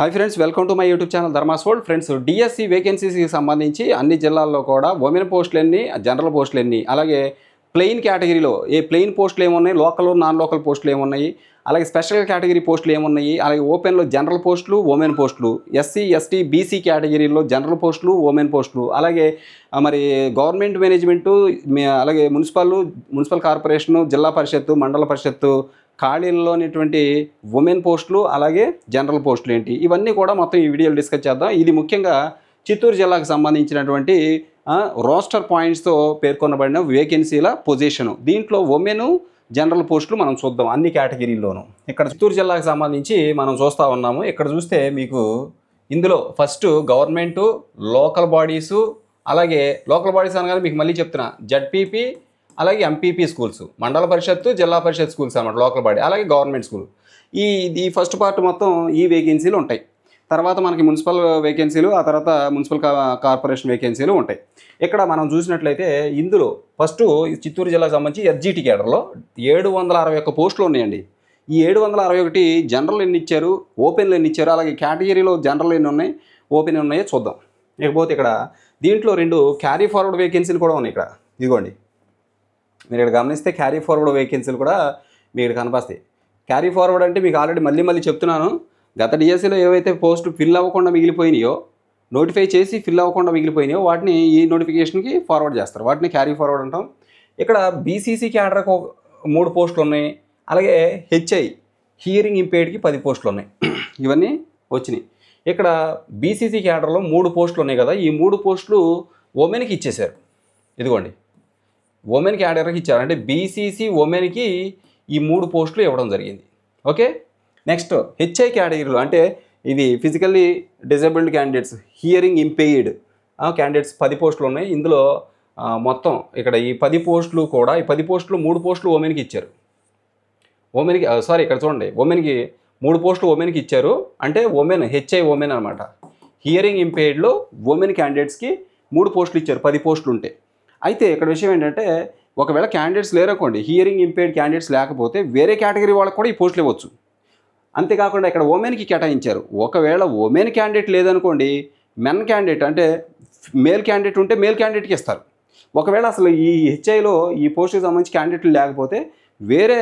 Hi friends, welcome to my YouTube channel Dharma's world. Friends, DSC వేకెన్సీస్కి సంబంధించి అన్ని జిల్లాల్లో కూడా ఉమెన్ పోస్టులు ఎన్ని, జనరల్ పోస్టులు ఎన్ని, అలాగే ప్లెయిన్ కేటగిరీలో ప్లెయిన్ పోస్టులు ఏమున్నాయి, లోకల్ నాన్ లోకల్ పోస్టులు ఏమున్నాయి, అలాగే స్పెషల్ కేటగిరీ పోస్టులు ఏమున్నాయి, అలాగే ఓపెన్లో జనరల్ పోస్టులు, ఉమెన్ పోస్టులు, ఎస్సీ ఎస్టీ బీసీ కేటగిరీలో జనరల్ పోస్టులు, ఉమెన్ పోస్టులు, అలాగే మరి గవర్నమెంట్ మేనేజ్మెంటు, అలాగే మున్సిపల్ కార్పొరేషను, జిల్లా పరిషత్తు, మండల పరిషత్తు ఖాళీల్లోనేటువంటి ఉమెన్ పోస్టులు, అలాగే జనరల్ పోస్టులు ఏంటి, ఇవన్నీ కూడా మొత్తం ఈ వీడియోలో డిస్కస్ చేద్దాం. ఇది ముఖ్యంగా చిత్తూరు జిల్లాకు సంబంధించినటువంటి రోస్టర్ పాయింట్స్తో పేర్కొనబడిన వేకెన్సీల పొజిషను. దీంట్లో ఉమెన్ జనరల్ పోస్టులు మనం చూద్దాం అన్ని కేటగిరీల్లోనూ. ఇక్కడ చిత్తూరు జిల్లాకు సంబంధించి మనం చూస్తూ ఉన్నాము. ఇక్కడ చూస్తే మీకు ఇందులో ఫస్ట్ గవర్నమెంటు, లోకల్ బాడీసు, అలాగే లోకల్ బాడీస్ అనగానే మీకు మళ్ళీ చెప్తున్నా జడ్పీపీ, అలాగే ఎంపీపీ స్కూల్స్, మండల పరిషత్తు, జిల్లా పరిషత్ స్కూల్స్ అన్నమాట లోకల్ బాడీ, అలాగే గవర్నమెంట్ స్కూల్. ఈ ఫస్ట్ పార్ట్ మొత్తం ఈ వేకెన్సీలు ఉంటాయి. తర్వాత మనకి మున్సిపల్ వేకెన్సీలు, ఆ తర్వాత మున్సిపల్ కార్పొరేషన్ వేకెన్సీలు ఉంటాయి. ఇక్కడ మనం చూసినట్లయితే ఇందులో ఫస్ట్ చిత్తూరు జిల్లాకు సంబంధించి ఎస్జిటి కేడర్లో 761 పోస్టులు ఉన్నాయండి. ఈ 761 జనరల్ ఎన్ని ఇచ్చారు, ఓపెన్లు ఎన్ని ఇచ్చారు, అలాగే కేటగిరీలో జనరల్ ఎన్ని ఉన్నాయి, ఓపెన్ ఎన్ని ఉన్నాయో చూద్దాం. ఇకపోతే ఇక్కడ దీంట్లో 2 క్యారీ ఫార్వర్డ్ వేకెన్సీలు కూడా ఉన్నాయి. ఇక్కడ ఇదిగోండి, మీరు ఇక్కడ గమనిస్తే క్యారీ ఫార్వర్డ్ వేకెన్సీలు కూడా మీకు కనిపిస్తాయి. క్యారీ ఫార్వర్డ్ అంటే మీకు ఆల్రెడీ మళ్ళీ చెప్తున్నాను, గత డిఎస్సీలో ఏవైతే పోస్టులు ఫిల్ అవ్వకుండా మిగిలిపోయినాయో, నోటిఫై చేసి ఫిల్ అవ్వకుండా మిగిలిపోయినాయో వాటిని ఈ నోటిఫికేషన్కి ఫార్వర్డ్ చేస్తారు. వాటిని క్యారీ ఫార్వర్డ్ అంటాం. ఇక్కడ బీసీసీ క్యాడర్కి 3 పోస్టులు ఉన్నాయి, అలాగే హెచ్ఐ హియరింగ్ ఇంపేర్డ్కి 10 పోస్టులు ఉన్నాయి. ఇవన్నీ వచ్చినాయి. ఇక్కడ బీసీసీ క్యాడర్లో 3 పోస్టులు ఉన్నాయి కదా, ఈ 3 పోస్టులు ఉమెన్కి ఇచ్చేశారు. ఇదిగోండి, ఉమెన్ క్యాడర్కి ఇచ్చారు. అంటే బీసీసీ ఉమెన్కి ఈ 3 పోస్టులు ఇవ్వడం జరిగింది. ఓకే, నెక్స్ట్ హెచ్ఐ కేటగిరీలో అంటే ఇది physically disabled candidates, hearing impaired candidates 10 పోస్టులు ఉన్నాయి. ఇందులో మొత్తం ఇక్కడ ఈ 10 పోస్టులు కూడా, ఈ 10 పోస్టులు 3 పోస్టులు ఉమెన్కి ఇచ్చారు. ఉమెన్కి ఇక్కడ చూడండి, ఉమెన్కి 3 పోస్టులు ఉమెన్కి ఇచ్చారు. అంటే ఉమెన్ హెచ్ఐ ఉమెన్ అనమాట. హియరింగ్ ఇంపేర్డ్లో ఉమెన్ క్యాండిడేట్స్కి 3 పోస్టులు ఇచ్చారు, 10 పోస్టులు ఉంటే. అయితే ఇక్కడ విషయం ఏంటంటే, ఒకవేళ క్యాండిడేట్స్ లేరనుకోండి, హియరింగ్ ఇంపేర్డ్ క్యాండిడేట్స్ లేకపోతే వేరే కేటగిరీ వాళ్ళకి కూడా ఈ పోస్టులు ఇవ్వచ్చు. అంతేకాకుండా ఇక్కడ ఉమెన్కి కేటాయించారు. ఒకవేళ ఉమెన్ క్యాండిడేట్ లేదనుకోండి, మెన్ క్యాండిడేట్ అంటే మేల్ క్యాండిడేట్ ఉంటే మేల్ క్యాండిడేట్కి ఇస్తారు. ఒకవేళ అసలు ఈ హెచ్ఐలో ఈ పోస్టుకి సంబంధించి క్యాండిడేట్లు లేకపోతే వేరే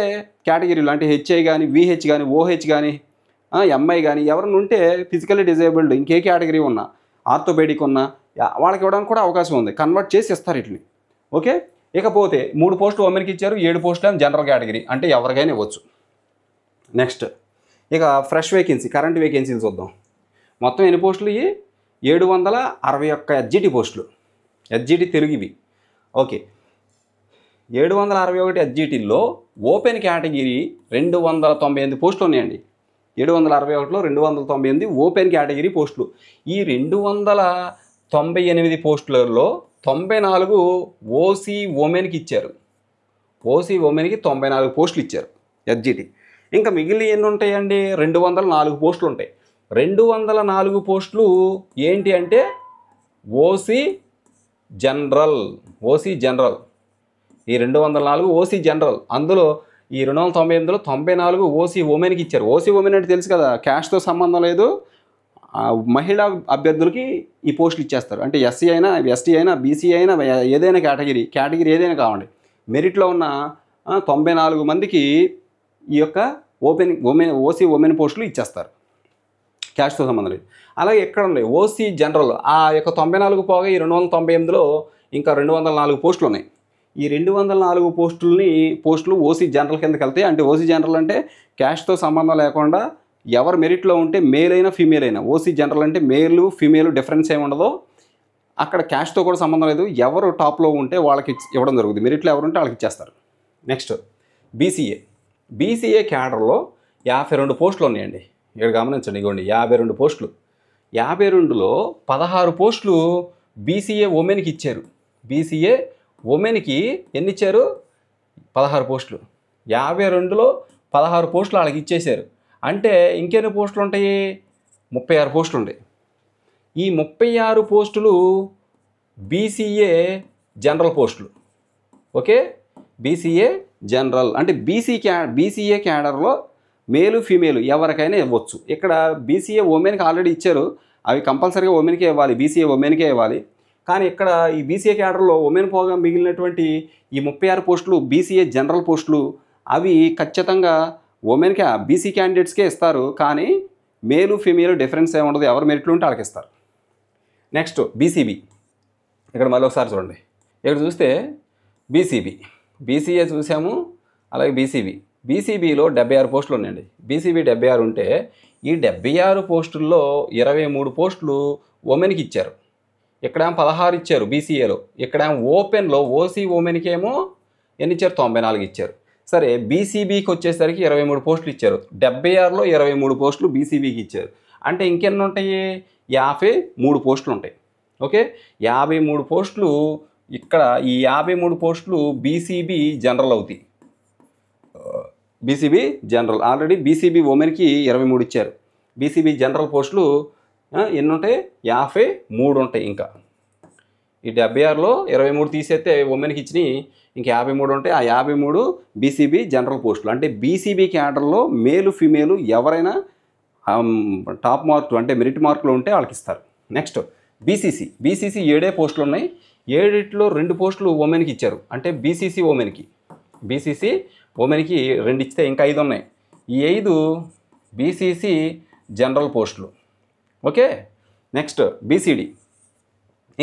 కేటగిరీలు అంటే హెచ్ఐ కానీ, విహెచ్ కానీ, ఓహెచ్ కానీ, ఎంఐ కానీ ఎవరైనా ఉంటే ఫిజికల్లీ డిజేబుల్డ్ ఇంకే కేటగిరీ ఉన్నా, ఆర్థోపెడిక్ ఉన్నా వాళ్ళకి ఇవ్వడానికి కూడా అవకాశం ఉంది. కన్వర్ట్ చేసి ఇస్తారు వీటిని. ఓకే, ఇకపోతే 3 పోస్టులు ఉమెన్కి ఇచ్చారు, 7 పోస్టులు జనరల్ కేటగిరీ, అంటే ఎవరికైనా ఇవ్వచ్చు. నెక్స్ట్ ఇక ఫ్రెష్ వేకెన్సీ, కరెంట్ వేకెన్సీలు చూద్దాం. మొత్తం ఎన్ని పోస్టులు? 761 ఎస్జిటి పోస్టులు, ఎస్జిటి తెలుగు ఇవి. ఓకే, 761 ఎస్జిటిల్లో ఓపెన్ కేటగిరీ 298 పోస్టులు ఉన్నాయండి. 761లో 298 ఓపెన్ కేటగిరీ పోస్టులు. ఈ 298 పోస్టులలో 94 ఓసీ ఉమెన్కి ఇచ్చారు. ఓసీ ఉమెన్కి 94 పోస్టులు ఇచ్చారు ఎస్జిటి. ఇంకా మిగిలిన ఎన్ని ఉంటాయండి? 204 పోస్టులు ఉంటాయి. 204 పోస్టులు ఏంటి అంటే ఓసీ జనరల్. ఈ 204 ఓసీ జనరల్. అందులో ఈ 298లో 94 ఓసీ ఉమెన్కి ఇచ్చారు. ఓసీ ఉమెన్ అంటే తెలుసు కదా, క్యాస్ట్తో సంబంధం లేదు, మహిళా అభ్యర్థులకి ఈ పోస్టులు ఇచ్చేస్తారు. అంటే ఎస్సీ అయినా, ఎస్టీ అయినా, బీసీ అయినా, ఏదైనా కేటగిరీ ఏదైనా కావండి, మెరిట్లో ఉన్న 94 మందికి ఈ యొక్క ఓసీ ఉమెన్ పోస్టులు ఇచ్చేస్తారు, క్యాస్ట్తో సంబంధం లేదు. అలాగే ఎక్కడ ఉన్నాయి ఓసీ జనరల్. ఆ యొక్క 94 పోగా ఈ 298లో ఇంకా 204 పోస్టులు ఉన్నాయి. ఈ 204 పోస్టులు ఓసీ జనరల్ కిందకి వెళ్తాయి. అంటే ఓసీ జనరల్ అంటే క్యాస్ట్తో సంబంధం లేకుండా ఎవరు మెరిట్లో ఉంటే మేల్ అయినా ఫీమేల్ అయినా, ఓసీ జనరల్ అంటే మేలు ఫీమేల్ డిఫరెన్స్ ఏమి ఉండదో, అక్కడ క్యాస్ట్తో కూడా సంబంధం లేదు, ఎవరు టాప్లో ఉంటే వాళ్ళకి ఇవ్వడం జరుగుతుంది. మెరిట్లో ఎవరు ఉంటే వాళ్ళకి ఇచ్చేస్తారు. నెక్స్ట్ బీసీఏ క్యాడర్లో 52 పోస్టులు ఉన్నాయండి. ఇక్కడ గమనించండి, ఇవ్వండి 52 పోస్టులు. 52లో 16 పోస్టులు బీసీఏ ఉమెన్కి ఇచ్చారు. బీసీఏ ఉమెన్కి ఎన్ని ఇచ్చారు? 16 పోస్టులు. 52లో 16 పోస్టులు వాళ్ళకి ఇచ్చేశారు. అంటే ఇంకెన్ని పోస్టులు ఉంటాయి? 36 పోస్టులు ఉంటాయి. ఈ 36 పోస్టులు బీసీఏ జనరల్ పోస్టులు. ఓకే, బీసీఏ జనరల్ అంటే బీసీఏ క్యాడర్లో మేలు ఫీమేలు ఎవరికైనా ఇవ్వచ్చు. ఇక్కడ బీసీఏ ఉమెన్కి ఆల్రెడీ ఇచ్చారు, అవి కంపల్సరీగా ఉమెన్కే ఇవ్వాలి, బీసీఏ ఉమెన్కే ఇవ్వాలి. కానీ ఇక్కడ ఈ బీసీఏ క్యాడర్లో ఉమెన్ పోగా మిగిలినటువంటి ఈ 36 పోస్టులు బీసీఏ జనరల్ పోస్టులు అవి ఖచ్చితంగా ఉమెన్కే బీసీ క్యాండిడేట్స్కే ఇస్తారు. కానీ మేలు ఫీమేలు డిఫరెన్స్ ఏమి ఉండదు, ఎవరు మెరిట్లు ఉంటే వాళ్ళకి ఇస్తారు. Next BCB. ఇక్కడ మళ్ళీ ఒకసారి చూడండి, ఇక్కడ చూస్తే బీసీఏ చూసాము, అలాగే బీసీబీలో 76 పోస్టులు ఉన్నాయండి. బీసీబీ 76 ఉంటే ఈ 76 పోస్టుల్లో 23 పోస్టులు ఉమెన్కి ఇచ్చారు. ఇక్కడేమో 16 ఇచ్చారు బీసీఏలో, ఇక్కడేమో ఓపెన్లో ఓసీ ఉమెన్కి ఏమో ఎన్ని ఇచ్చారు, 94 ఇచ్చారు. సరే బీసీబీకి వచ్చేసరికి 23 పోస్టులు ఇచ్చారు, 76లో 23 పోస్టులు బీసీబీకి ఇచ్చారు. అంటే ఇంకెన్ని ఉంటాయి, 53 పోస్టులు ఉంటాయి. ఓకే, 53 పోస్టులు. ఇక్కడ ఈ 53 పోస్టులు బీసీబీ జనరల్ అవుతాయి. బీసీబీ జనరల్ ఆల్రెడీ బీసీబీ ఉమెన్కి 23 ఇచ్చారు. బీసీబీ జనరల్ పోస్టులు ఎన్ని ఉంటాయి, 53 ఉంటాయి. ఇంకా ఈ 76లో 23 తీసేస్తే ఉమెన్కి ఇచ్చినాయి, ఇంకా 53 ఉంటాయి. ఆ 53 బీసీబీ జనరల్ పోస్టులు. అంటే బీసీబీ క్యాడర్లో మేలు ఫీమేలు ఎవరైనా టాప్ మార్కులు అంటే మెరిట్ మార్కులు ఉంటే వాళ్ళకి ఇస్తారు. నెక్స్ట్ బీసీసీ 7 పోస్టులు ఉన్నాయి. 7లో 2 పోస్టులు ఉమెన్కి ఇచ్చారు. అంటే బీసీసీ ఉమెన్కి 2 ఇస్తే ఇంకా 5 ఉన్నాయి. ఈ 5 బీసీసీ జనరల్ పోస్టులు. Okay, next BCD.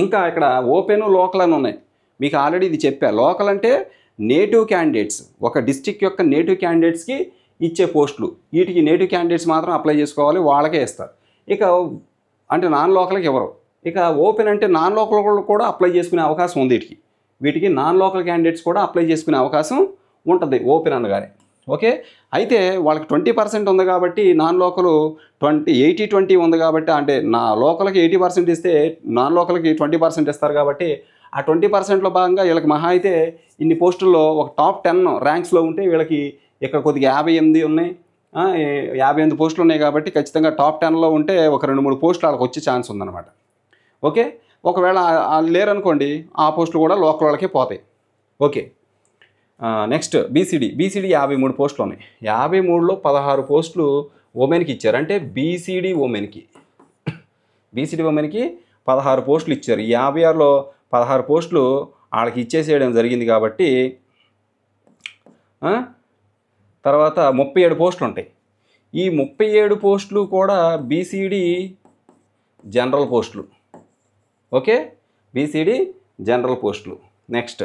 ఇంకా ఇక్కడ ఓపెన్ లోకల్ అని ఉన్నాయి. మీకు ఆల్రెడీ ఇది చెప్పా, లోకల్ అంటే నేటివ్ క్యాండిడేట్స్, ఒక డిస్టిక్ యొక్క నేటివ్ క్యాండిడేట్స్కి ఇచ్చే పోస్టులు. వీటికి నేటివ్ క్యాండిడేట్స్ మాత్రం అప్లై చేసుకోవాలి, వాళ్ళకే ఇస్తారు. ఇక అంటే నాన్ లోకల్కి ఎవరు. ఇక ఓపెన్ అంటే నాన్ లోకల్ కూడా అప్లై చేసుకునే అవకాశం ఉంది. వీటికి నాన్ లోకల్ క్యాండిడేట్స్ కూడా అప్లై చేసుకునే అవకాశం ఉంటుంది ఓపెన్ అనగానే. ఓకే, అయితే వాళ్ళకి 20% ఉంది కాబట్టి నాన్ లోకల్ 80-20 ఉంది కాబట్టి, అంటే నా లోకల్కి 80% ఇస్తే నాన్ లోకల్కి 20% ఇస్తారు కాబట్టి ఆ 20%లో భాగంగా వీళ్ళకి మహా అయితే ఇన్ని పోస్టుల్లో ఒక టాప్ 10 ర్యాంక్స్లో ఉంటే వీళ్ళకి ఇక్కడ కొద్దిగా 58 ఉన్నాయి, 58 పోస్టులు ఉన్నాయి కాబట్టి ఖచ్చితంగా టాప్ 10లో ఉంటే ఒక 2-3 పోస్టులు వాళ్ళకి వచ్చే ఛాన్స్ ఉందన్నమాట. ఓకే, ఒకవేళ లేరనుకోండి ఆ పోస్టులు కూడా లోకల్ వాళ్ళకే పోతాయి. ఓకే, నెక్స్ట్ బీసీడీ 53 పోస్టులు ఉన్నాయి. 53లో 16 పోస్టులు ఉమెన్కి ఇచ్చారు. అంటే బీసీడీ ఉమెన్కి 16 పోస్టులు ఇచ్చారు. 56లో 16 పోస్టులు వాళ్ళకి ఇచ్చేసేయడం జరిగింది కాబట్టి తర్వాత 37 పోస్టులు ఉంటాయి. ఈ 37 పోస్టులు కూడా బీసీడీ జనరల్ పోస్టులు. ఓకే, బీసీడీ జనరల్ పోస్టులు. నెక్స్ట్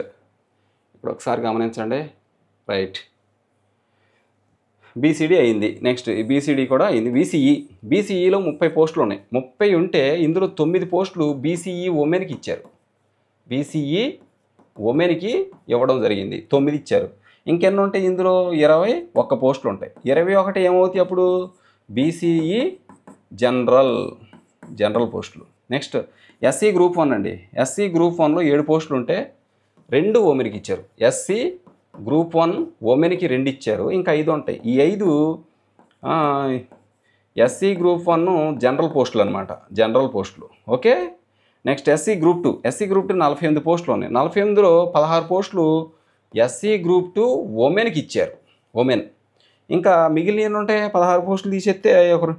ఇప్పుడు ఒకసారి గమనించండి. రైట్, బీసీడీ అయింది. నెక్స్ట్ బీసీడీ కూడా అయింది. బీసీఈలో 30 పోస్టులు ఉన్నాయి. 30 ఉంటే ఇందులో 9 పోస్టులు బీసీఈ ఉమెన్కి ఇచ్చారు. బీసీఈ ఉమెన్కి ఇవ్వడం జరిగింది, 9 ఇచ్చారు. ఇంకెన్ని ఉంటాయి ఇందులో, 21 పోస్టులు ఉంటాయి. 21 ఏమవుతాయి అప్పుడు, బీసీఈ జనరల్ పోస్టులు. నెక్స్ట్ ఎస్సీ గ్రూప్ 1 అండి. ఎస్సీ గ్రూప్ 1లో 7 పోస్టులు ఉంటే 2 ఉమెన్కి ఇచ్చారు. ఎస్సీ గ్రూప్ 1 ఉమెన్కి 2 ఇచ్చారు, ఇంకా 5 ఉంటాయి. ఈ 5 ఎస్సీ గ్రూప్ 1 జనరల్ పోస్టులు అనమాట, జనరల్ పోస్టులు. ఓకే, నెక్స్ట్ ఎస్సీ గ్రూప్ 2 48 పోస్టులు ఉన్నాయి. 48లో 16 పోస్టులు ఎస్సీ గ్రూప్ 2 ఉమెన్కి ఇచ్చారు, ఉమెన్. ఇంకా మిగిలిన ఉంటాయి 16 పోస్టులు తీసేస్తే ఒకరు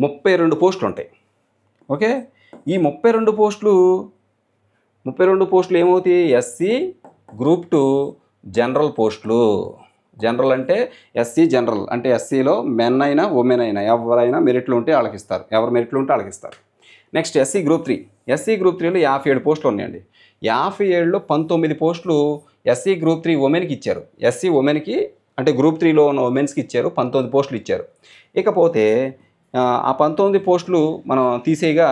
32 పోస్టులు ఉంటాయి. ఓకే, ఈ 32 పోస్టులు ఏమవుతాయి, ఎస్సీ గ్రూప్ 2 జనరల్ పోస్టులు. జనరల్ అంటే ఎస్సీ జనరల్ అంటే ఎస్సీలో మెన్ అయినా ఉమెన్ అయినా ఎవరైనా మెరిట్లు ఉంటే వాళ్ళకి ఇస్తారు, ఎవరు మెరిట్లు ఉంటే వాళ్ళకి ఇస్తారు. Next SC group 3. SC group 3లో 57 పోస్టులు ఉన్నాయండి. 57లో 19 పోస్టులు ఎస్సీ గ్రూప్ 3 ఉమెన్కి ఇచ్చారు. ఎస్సీ ఉమెన్కి అంటే గ్రూప్ 3లో ఉన్న ఉమెన్స్కి ఇచ్చారు, 19 పోస్టులు ఇచ్చారు. ఇకపోతే ఆ 19 పోస్టులు మనం తీసేయగా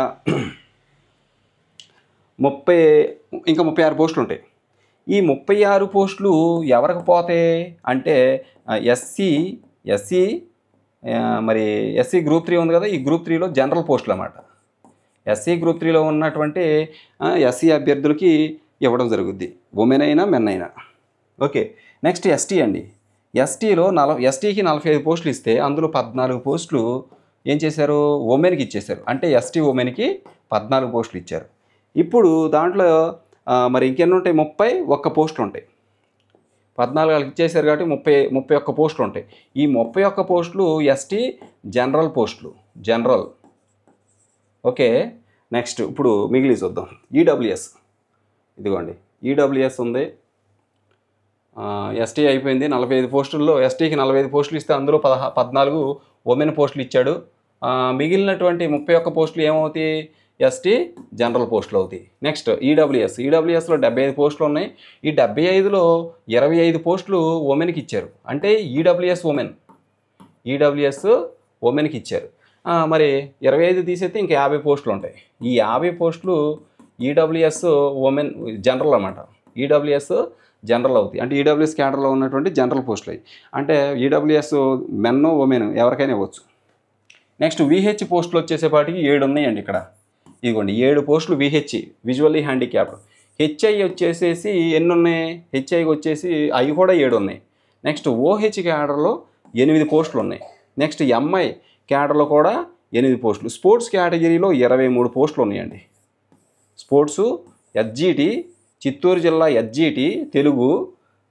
36 పోస్టులు ఉంటాయి. ఈ 36 పోస్టులు ఎవరికి పోతాయి అంటే ఎస్సీ మరి ఎస్సీ గ్రూప్ 3 ఉంది కదా, ఈ గ్రూప్ 3లో జనరల్ పోస్టులు అన్నమాట. ఎస్సీ గ్రూప్ 3లో ఉన్నటువంటి ఎస్సీ అభ్యర్థులకి ఇవ్వడం జరుగుద్ది, ఉమెన్ అయినా మెన్ అయినా. ఓకే, నెక్స్ట్ ఎస్టీ అండి. ఎస్టీకి 45 పోస్టులు ఇస్తే అందులో 14 పోస్టులు ఏం చేశారు, ఉమెన్కి ఇచ్చేశారు. అంటే ఎస్టీ ఉమెన్కి 14 పోస్టులు ఇచ్చారు. ఇప్పుడు దాంట్లో మరి ఇంకెన్ని ఉంటాయి, 31 పోస్టులు ఉంటాయి. 14 వాళ్ళకి ఇచ్చేసారు కాబట్టి 31 పోస్టులు ఉంటాయి. ఈ 31 పోస్టులు ఎస్టీ జనరల్ పోస్టులు, జనరల్. ఓకే, నెక్స్ట్ ఇప్పుడు మిగిలి చూద్దాం. ఈడబ్ల్యూఎస్, ఇదిగోండి ఈడబ్ల్యూఎస్ ఉంది. ఎస్టీ అయిపోయింది. 45 పోస్టుల్లో ఎస్టీకి 45 పోస్టులు ఇస్తే అందులో 14 ఉమెన్ పోస్టులు ఇచ్చాడు. మిగిలినటువంటి 31 పోస్టులు ఏమవుతాయి? ఎస్టీ జనరల్ పోస్టులు అవుతాయి. నెక్స్ట్ ఈడబ్ల్యూఎస్లో 75 పోస్టులు ఉన్నాయి. ఈ 75లో 25 పోస్టులు ఉమెన్కి ఇచ్చారు. అంటే ఈడబ్ల్యూఎస్ ఉమెన్కి ఇచ్చారు. మరి 25 తీసేస్తే ఇంకా 50 పోస్టులు ఉంటాయి. ఈ 50 పోస్టులు ఈడబ్ల్యూఎస్ ఉమెన్ జనరల్ అన్నమాట. ఈడబ్ల్యూఎస్ జనరల్ అవుతాయి. అంటే ఈడబ్ల్యూఎస్ క్యాడర్లో ఉన్నటువంటి జనరల్ పోస్టులు అవి. అంటే ఈడబ్ల్యూఎస్ మెన్ ఉమెన్ ఎవరికైనా ఇవ్వచ్చు. నెక్స్ట్ విహెచ్ పోస్టులు వచ్చేసేపాటికి 7 ఉన్నాయండి ఇక్కడ. ఇదిగోండి 7 పోస్టులు విహెచ్, విజువల్లీ హ్యాండిక్యాప్డ్. హెచ్ఐ వచ్చేసేసి ఎన్ని ఉన్నాయి? హెచ్ఐకి వచ్చేసి అవి కూడా 7 ఉన్నాయి. నెక్స్ట్ ఓహెచ్ క్యాడర్లో 8 పోస్టులు ఉన్నాయి. నెక్స్ట్ ఎంఐ క్యాడర్లో కూడా 8 పోస్టులు. స్పోర్ట్స్ కేటగిరీలో 23 పోస్టులు ఉన్నాయండి. స్పోర్ట్సు ఎస్జిటి, చిత్తూరు జిల్లా ఎస్జిటి తెలుగు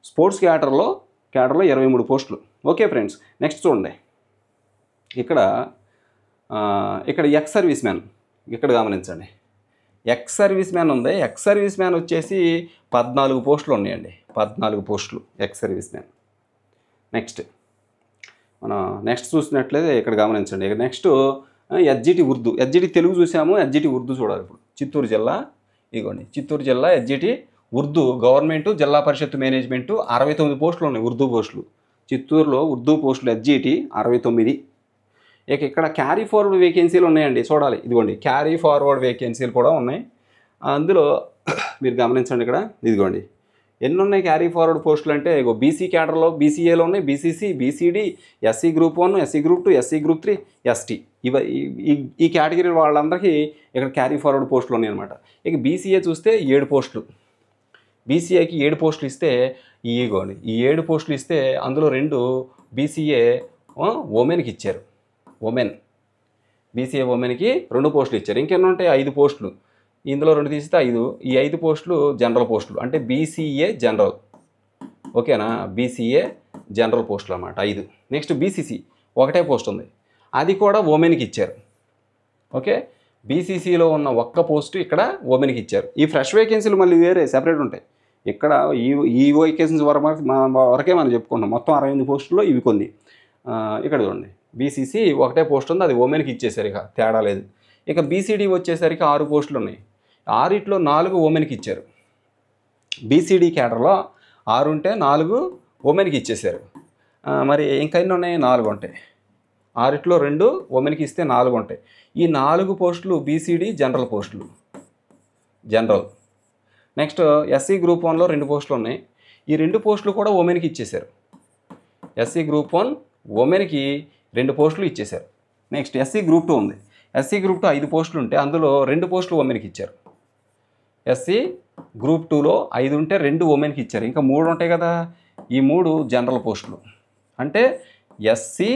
స్పోర్ట్స్ క్యాడర్లో 23 పోస్టులు. ఓకే ఫ్రెండ్స్, నెక్స్ట్ చూడండి. ఇక్కడ ఎక్స్ సర్వీస్ మ్యాన్, ఇక్కడ గమనించండి. ఎక్స్ సర్వీస్ మ్యాన్ ఉంది. ఎక్స్ సర్వీస్ మ్యాన్ వచ్చేసి 14 పోస్టులు ఉన్నాయండి. 14 పోస్టులు ఎక్స్ సర్వీస్ మ్యాన్. నెక్స్ట్ చూసినట్లయితే ఇక్కడ గమనించండి. Next SGT Urdu, SGT Telugu చూసాము, ఎస్జిటి ఉర్దూ చూడాలి ఇప్పుడు. చిత్తూరు జిల్లా, ఇదిగోండి చిత్తూరు జిల్లా ఎస్జిటి ఉర్దూ గవర్నమెంట్ జిల్లా పరిషత్ మేనేజ్మెంటు 69 పోస్టులు ఉన్నాయి ఉర్దూ పోస్టులు. చిత్తూరులో ఉర్దూ పోస్టులు ఎస్జిటి 69. ఇక ఇక్కడ క్యారీ ఫార్వర్డ్ వేకెన్సీలు ఉన్నాయండి, చూడాలి. ఇదిగోండి క్యారీ ఫార్వర్డ్ వేకెన్సీలు కూడా ఉన్నాయి. అందులో మీరు గమనించండి. ఇక్కడ ఇదిగోండి ఎన్ని ఉన్నాయి క్యారీ ఫార్వర్డ్ పోస్టులు అంటే, ఇగో బీసీ క్యాడర్లో బీసీఏలో ఉన్నాయి, BCC, BCD, SC group 1, SC group 2, SC group 3, ST. ఈ కేటగిరీ వాళ్ళందరికీ ఇక్కడ క్యారీ ఫార్వర్డ్ పోస్టులు ఉన్నాయి అనమాట. ఇక బీసీఏ చూస్తే 7 పోస్టులు. బీసీఏకి 7 పోస్టులు ఇస్తే ఇగోండి ఈ 7 పోస్టులు ఇస్తే అందులో 2 బీసీఏ ఉమెన్కి ఇచ్చారు. బీసీఏ ఉమెన్కి 2 పోస్టులు ఇచ్చారు. ఇంకెన్ని ఉంటాయి? 5 పోస్టులు. ఇందులో 2 తీస్తే 5. ఈ 5 పోస్టులు జనరల్ పోస్టులు, అంటే బీసీఏ జనరల్. ఓకేనా? బీసీఏ జనరల్ పోస్టులు అన్నమాట 5. నెక్స్ట్ బీసీసీ 1 పోస్ట్ ఉంది, అది కూడా ఉమెన్కి ఇచ్చారు. ఓకే, బీసీసీలో ఉన్న 1 పోస్టు ఇక్కడ ఉమెన్కి ఇచ్చారు. ఈ ఫ్రెష్ వేకెన్సీలు మళ్ళీ వేరే సెపరేట్ ఉంటాయి. ఇక్కడ ఈ వేకెన్సీస్ వరకే మనం చెప్పుకుంటాం. మొత్తం 68 పోస్టుల్లో ఇవి కొన్ని. ఇక్కడ చూడండి బీసీసీ 1 పోస్ట్ ఉంది, అది ఉమెన్కి ఇచ్చేసారు, ఇక తేడా లేదు. ఇక బీసీడీ వచ్చేసరికి 6 పోస్టులు ఉన్నాయి. 6లో 4 ఉమెన్కి ఇచ్చారు. బీసీడీ క్యాడర్లో 6 ఉంటే 4 ఉమెన్కి ఇచ్చేసారు. మరి ఇంకా ఎన్ని ఉన్నాయి? 4 ఉంటాయి. 6లో 2 ఉమెన్కి ఇస్తే 4 ఉంటాయి. ఈ 4 పోస్టులు బీసీడీ జనరల్ పోస్టులు, జనరల్. నెక్స్ట్ ఎస్సీ గ్రూప్ 1లో 2 పోస్టులు ఉన్నాయి. ఈ 2 పోస్టులు కూడా ఉమెన్కి ఇచ్చేసారు. ఎస్సీ గ్రూప్ 1 ఉమెన్కి 2 పోస్టులు ఇచ్చేసారు. నెక్స్ట్ ఎస్సీ గ్రూప్ 2 ఉంది. ఎస్సీ గ్రూప్ 2 5 పోస్టులు ఉంటే అందులో 2 పోస్టులు ఉమెన్కి ఇచ్చారు. ఎస్సీ గ్రూప్ 2లో 5 ఉంటే 2 ఉమెన్కి ఇచ్చారు. ఇంకా 3 ఉంటాయి కదా, ఈ 3 జనరల్ పోస్టులు. అంటే ఎస్సీ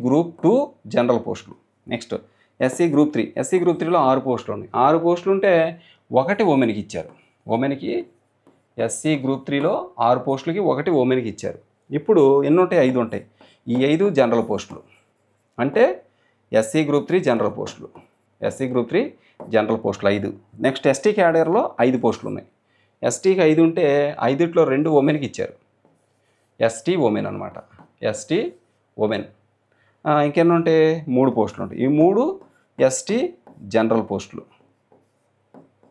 గ్రూప్ 2 జనరల్ పోస్టులు. Next SC group 3. SC group 3లో 6 పోస్టులు ఉన్నాయి. 6 పోస్టులు ఉంటే 1 ఉమెన్కి ఇచ్చారు. ఉమెన్కి ఎస్సీ గ్రూప్ 3లో 6 పోస్టులకి 1 ఉమెన్కి ఇచ్చారు. ఇప్పుడు ఎన్ని ఉంటాయి? 5 ఉంటాయి. ఈ 5 జనరల్ పోస్టులు, అంటే ఎస్సీ గ్రూప్ 3 జనరల్ పోస్టులు. ఎస్సీ గ్రూప్ 3 జనరల్ పోస్టులు 5. నెక్స్ట్ ఎస్టీ క్యాడర్లో 5 పోస్టులు ఉన్నాయి. ఎస్టీకి 5 ఉంటే 5లో 2 ఉమెన్కి ఇచ్చారు. ఎస్టీ ఉమెన్ అనమాట, ఎస్టీ ఉమెన్. ఇంకెన్ని ఉంటే 3 పోస్టులు ఉంటాయి. ఈ 3 ఎస్టీ జనరల్ పోస్టులు,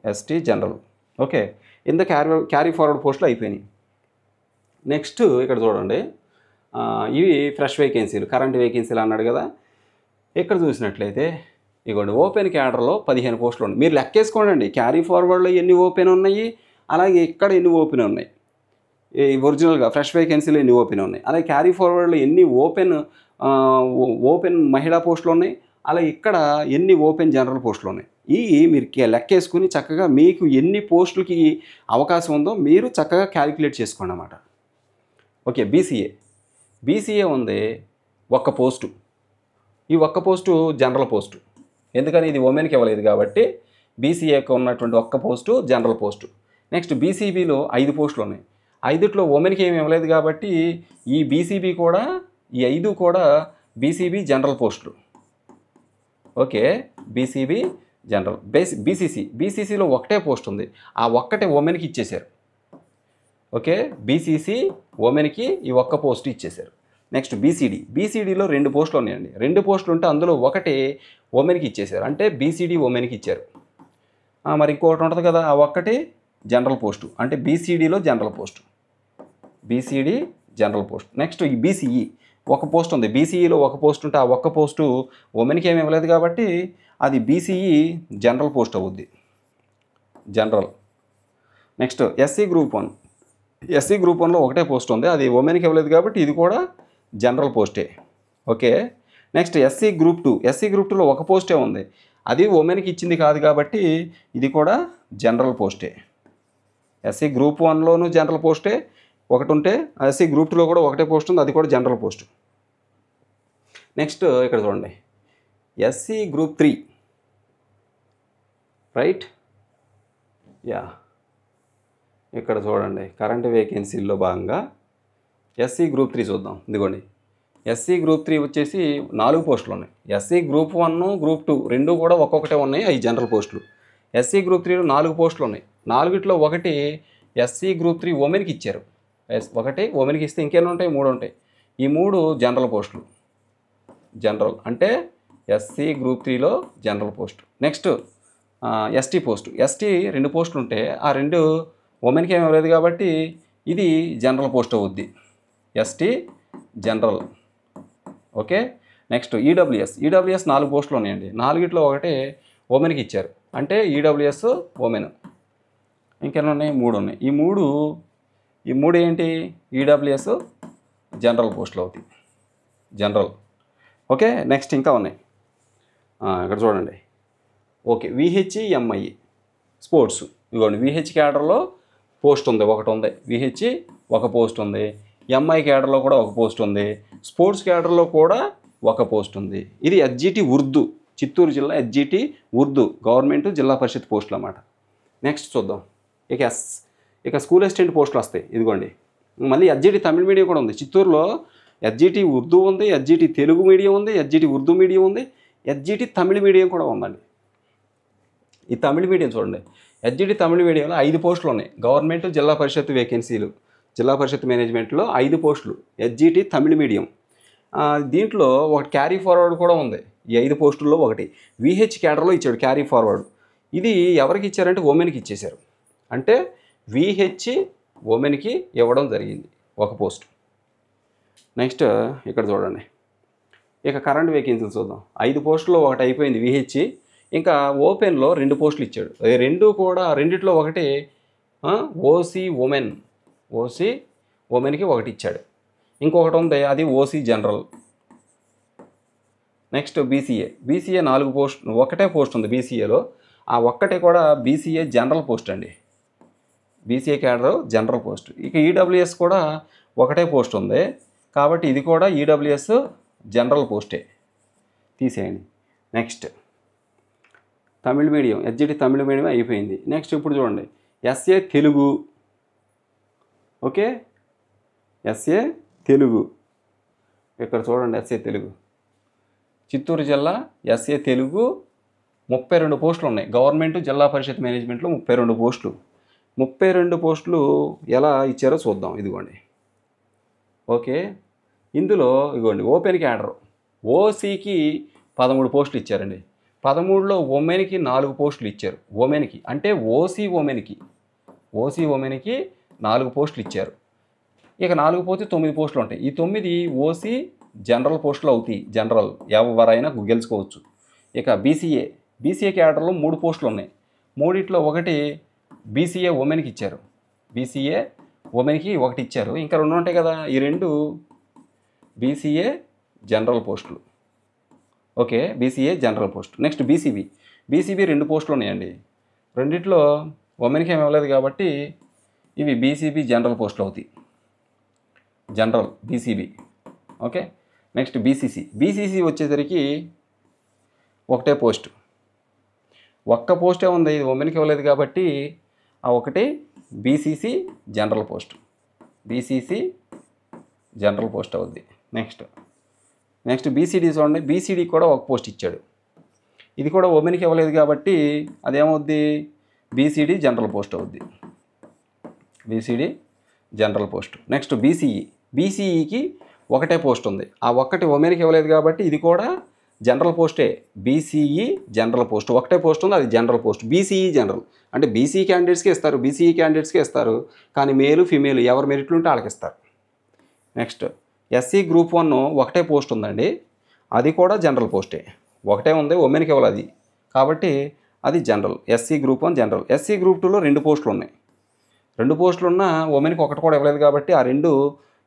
ఎస్టీ జనరల్. ఓకే, ఇంత క్యారీ ఫార్వర్డ్ పోస్టులు అయిపోయినాయి. నెక్స్ట్ ఇక్కడ చూడండి, ఇవి ఫ్రెష్ వేకెన్సీలు, కరెంట్ వేకెన్సీలు అన్నాడు కదా. ఇక్కడ చూసినట్లయితే ఇగోండి ఓపెన్ క్యాడర్లో 15 పోస్టులు ఉన్నాయి. మీరు లెక్కేసుకోండి క్యారీ ఫార్వర్డ్లో ఎన్ని ఓపెన్ ఉన్నాయి, అలాగే ఇక్కడ ఎన్ని ఓపెన్ ఉన్నాయి. ఒరిజినల్గా ఫ్రెష్ వేకెన్సీలో ఎన్ని ఓపెన్ ఉన్నాయి, అలాగే క్యారీ ఫార్వర్డ్లో ఎన్ని ఓపెన్ మహిళా పోస్టులు ఉన్నాయి, అలాగే ఇక్కడ ఎన్ని ఓపెన్ జనరల్ పోస్టులు ఉన్నాయి. మీరు లెక్కేసుకుని చక్కగా మీకు ఎన్ని పోస్టులకి అవకాశం ఉందో మీరు చక్కగా క్యాలిక్యులేట్ చేసుకోండి అన్నమాట. ఓకే, బీసీఏ ఉంది 1 పోస్టు. ఈ 1 పోస్టు జనరల్ పోస్టు, ఎందుకని ఇది ఉమెన్కి ఇవ్వలేదు కాబట్టి బీసీఏకి ఉన్నటువంటి 1 పోస్టు జనరల్ పోస్టు. నెక్స్ట్ బీసీబీలో 5 పోస్టులు ఉన్నాయి. ఐదుట్లో ఉమెన్కి ఏమి ఇవ్వలేదు కాబట్టి ఈ బీసీబీ కూడా ఈ 5 కూడా బీసీబీ జనరల్ పోస్టులు. Okay, BCB general. బీసీసీలో ఒకటే పోస్ట్ ఉంది, ఆ ఒక్కటే ఉమెన్కి ఇచ్చేశారు. ఓకే, బీసీసీ ఉమెన్కి ఈ ఒక్క పోస్ట్ ఇచ్చేశారు. నెక్స్ట్ బీసీడీలో 2 పోస్టులు ఉన్నాయండి. 2 పోస్టులు ఉంటే అందులో ఒకటి ఉమెన్కి ఇచ్చేశారు, అంటే బీసీడీ ఉమెన్కి ఇచ్చారు. మరి ఇంకొకటి ఉంటుంది కదా, ఆ ఒక్కటి జనరల్ పోస్టు, అంటే బీసీడీలో general post, BCD general post. Next ఈ బీసీఈ ఒక పోస్ట్ ఉంది, బీసీఈలో ఒక పోస్ట్ ఉంటే ఆ ఒక్క పోస్టు ఉమెన్కి ఏమి ఇవ్వలేదు కాబట్టి అది బీసీఈ జనరల్ పోస్ట్ అవుద్ది, జనరల్. నెక్స్ట్ ఎస్సీ గ్రూప్ 1లో ఒకటే పోస్ట్ ఉంది, అది ఉమెన్కి ఇవ్వలేదు కాబట్టి ఇది కూడా జనరల్ పోస్టే. ఓకే, నెక్స్ట్ ఎస్సీ గ్రూప్ 2లో ఒక పోస్టే ఉంది, అది ఉమెన్కి ఇచ్చింది కాదు కాబట్టి ఇది కూడా జనరల్ పోస్టే. ఎస్సీ గ్రూప్ 1లోనూ జనరల్ పోస్టే ఒకటి ఉంటే, ఎస్సీ గ్రూప్ 2లో కూడా ఒకటే పోస్ట్ ఉంది, అది కూడా జనరల్ పోస్ట్. నెక్స్ట్ ఇక్కడ చూడండి, ఎస్సీ గ్రూప్ 3, రైట్, యా, ఇక్కడ చూడండి కరెంట్ వేకెన్సీల్లో భాగంగా ఎస్సీ గ్రూప్ 3 చూద్దాం. ఇదిగోండి, ఎస్సీ గ్రూప్ 3 వచ్చేసి 4 పోస్టులు ఉన్నాయి. ఎస్సీ గ్రూప్ 1, గ్రూప్ 2 రెండు కూడా ఒక్కొక్కటే ఉన్నాయి, అవి జనరల్ పోస్టులు. ఎస్సీ గ్రూప్ 3లో 4 పోస్టులు ఉన్నాయి, 4ట్లో ఒకటి ఎస్సీ గ్రూప్ 3 ఉమెన్కి ఇచ్చారు. ఒకటి ఉమెన్కి ఇస్తే ఇంకేమైనా ఉంటాయి, 3 ఉంటాయి. ఈ 3 జనరల్ పోస్టులు, జనరల్ అంటే ఎస్సీ గ్రూప్ 3లో general post. Next ST post, ST 2 పోస్టులు ఉంటే ఆ 2 ఉమెన్కి ఏమి ఇవ్వలేదు కాబట్టి ఇది జనరల్ పోస్ట్ అవుద్ది, ST general. Okay, next EWS 4 పోస్టులు ఉన్నాయండి, 4ట్లో ఒకటి ఉమెన్కి ఇచ్చారు, అంటే ఈడబ్ల్యూఎస్ ఉమెన్. ఇంకేమైనా ఉన్నాయి, 3 ఉన్నాయి. ఈ మూడు ఏంటి, ఈడబ్ల్యూఎస్ జనరల్ పోస్టులు అవుతాయి, జనరల్. ఓకే, నెక్స్ట్ ఇంకా ఉన్నాయి, ఇక్కడ చూడండి. ఓకే, విహెచ్ఈఎంఐ స్పోర్ట్స్, ఇదిగోండి విహెచ్ క్యాడర్లో పోస్ట్ ఉంది, ఒకటి ఉంది, విహెచ్ ఒక పోస్ట్ ఉంది, ఎంఐ క్యాడర్లో కూడా ఒక పోస్ట్ ఉంది, స్పోర్ట్స్ క్యాడర్లో కూడా ఒక పోస్ట్ ఉంది. ఇది హెచ్జిటి ఉర్దూ, చిత్తూరు జిల్లా హెచ్జిటి ఉర్దూ గవర్నమెంట్ జిల్లా పరిషత్ పోస్టులు అన్నమాట. నెక్స్ట్ చూద్దాం, ఇక స్కూల్ అసిస్టెంట్ పోస్టులు వస్తాయి. ఇదిగోండి, మళ్ళీ హెచ్జిటి తమిళ మీడియం కూడా ఉంది. చిత్తూరులో హెచ్జిటి ఉర్దూ ఉంది, హెచ్జిటి తెలుగు మీడియం ఉంది, హెచ్జిటి ఉర్దూ మీడియం ఉంది, హెచ్జిటి తమిళ మీడియం కూడా ఉందండి. ఈ తమిళ మీడియం చూడండి, హెచ్జిటి తమిళ మీడియంలో 5 పోస్టులు ఉన్నాయి, గవర్నమెంట్ జిల్లా పరిషత్ వేకెన్సీలు, జిల్లా పరిషత్ మేనేజ్మెంట్లో 5 పోస్టులు హెచ్జిటి తమిళ మీడియం. దీంట్లో ఒకటి క్యారీ ఫార్వర్డ్ కూడా ఉంది, ఈ 5 పోస్టుల్లో ఒకటి విహెచ్ క్యాడర్లో ఇచ్చాడు క్యారీ ఫార్వర్డ్. ఇది ఎవరికి ఇచ్చారంటే ఉమెన్కి ఇచ్చేశారు, అంటే విహెచ్ ఉమెన్కి ఇవ్వడం జరిగింది ఒక పోస్ట్. నెక్స్ట్ ఇక్కడ చూడండి, ఇక కరెంట్ వేకెన్సీలు చూద్దాం. 5 పోస్టుల్లో ఒకటి అయిపోయింది విహెచ్, ఇంకా ఓపెన్లో 2 పోస్టులు ఇచ్చాడు. రెండిట్లో ఒకటి ఓసీ ఉమెన్కి ఒకటి ఇచ్చాడు, ఇంకొకటి ఉంది అది ఓసీ జనరల్. నెక్స్ట్ బీసీఏ 4 పోస్టులు, ఒకటే పోస్ట్ ఉంది బీసీఏలో, ఆ ఒక్కటే కూడా బీసీఏ జనరల్ పోస్ట్ అండి, బీసీఏ క్యాడర్ జనరల్ పోస్ట్. ఇక ఈడబ్ల్యూఎస్ కూడా ఒకటే పోస్ట్ ఉంది కాబట్టి ఇది కూడా ఈడబ్ల్యూఎస్ జనరల్ పోస్టే, తీసేయండి. Next Tamil medium, HGT Tamil medium అయిపోయింది. నెక్స్ట్ ఇప్పుడు చూడండి, SA Telugu. Okay, SA Telugu, ఇక్కడ చూడండి, ఎస్ఏ తెలుగు చిత్తూరు జిల్లా ఎస్ఏ తెలుగు 32 పోస్టులు ఉన్నాయి, గవర్నమెంట్ జిల్లా పరిషత్ మేనేజ్మెంట్లో 32 పోస్టులు. 32 పోస్టులు ఎలా ఇచ్చారో చూద్దాం. ఇదిగోండి, ఓకే, ఇందులో ఇదిగోండి ఓపెన్ క్యాడర్ ఓసీకి 13 పోస్టులు ఇచ్చారండి, 13లో ఉమెన్కి 4 పోస్టులు ఇచ్చారు, ఉమెన్కి అంటే ఓసీ ఉమెన్కి 4 పోస్టులు ఇచ్చారు. ఇక 4 పోతే 9 పోస్టులు ఉంటాయి, ఈ 9 ఓసీ జనరల్ పోస్టులు అవుతాయి, జనరల్ ఎవరైనా గెలుచుకోవచ్చు. ఇక బీసీఏ క్యాడర్లో 3 పోస్టులు ఉన్నాయి, 3ట్లో ఒకటి బీసీఏ ఉమెన్కి ఇచ్చారు, బీసీఏ ఉమెన్కి ఒకటి ఇచ్చారు, ఇంకా 2 ఉంటాయి కదా, ఈ 2 బీసీఏ జనరల్ పోస్టులు. Okay, BCA general post. Next BCB 2 పోస్టులు ఉన్నాయండి, రెండిట్లో ఉమెన్కి ఏమి ఇవ్వలేదు కాబట్టి ఇవి బీసీబీ జనరల్ పోస్టులు అవుతాయి, general BCB. Okay, next BCC వచ్చేసరికి ఒకటే పోస్ట్, ఒక్క పోస్టే ఉంది, ఇది ఉమెన్కి ఇవ్వలేదు కాబట్టి ఆ ఒకటి BCC general post. BCC general post అవుద్ది. నెక్స్ట్ బీసీడీ చూడండి, బీసీడీ కూడా ఒక పోస్ట్ ఇచ్చాడు. ఇది కూడా ఉమెన్కి ఇవ్వలేదు కాబట్టి అదేమవుద్ది, బీసీడీ జనరల్ పోస్ట్ అవుద్ది. BCD general post. నెక్స్ట్ బీసీఈకి ఒకటే పోస్ట్ ఉంది. ఆ ఒక్కటి ఉమెన్కి ఇవ్వలేదు కాబట్టి ఇది కూడా జనరల్ పోస్టే. బీసీఈ జనరల్ పోస్ట్ ఒకటే పోస్ట్ ఉంది, అది జనరల్ పోస్ట్. బీసీఈ జనరల్ అంటే బీసీ క్యాండిడేట్స్కి ఇస్తారు, బీసీఈ క్యాండిడేట్స్కి ఇస్తారు, కానీ మేలు ఫీమేల్ ఎవరు మెరిట్లు ఉంటే వాళ్ళకి ఇస్తారు. నెక్స్ట్ ఎస్సీ గ్రూప్ 1 ఒకటే పోస్ట్ ఉందండి, అది కూడా జనరల్ పోస్టే. ఒకటే ఉంది, ఉమెన్కి ఇవ్వాలి అది, కాబట్టి అది general. SC group 1 general. SC group 2లో 2 పోస్టులు ఉన్నాయి. 2 పోస్టులు ఉన్న ఉమెన్కి ఒకటి కూడా ఇవ్వలేదు కాబట్టి ఆ 2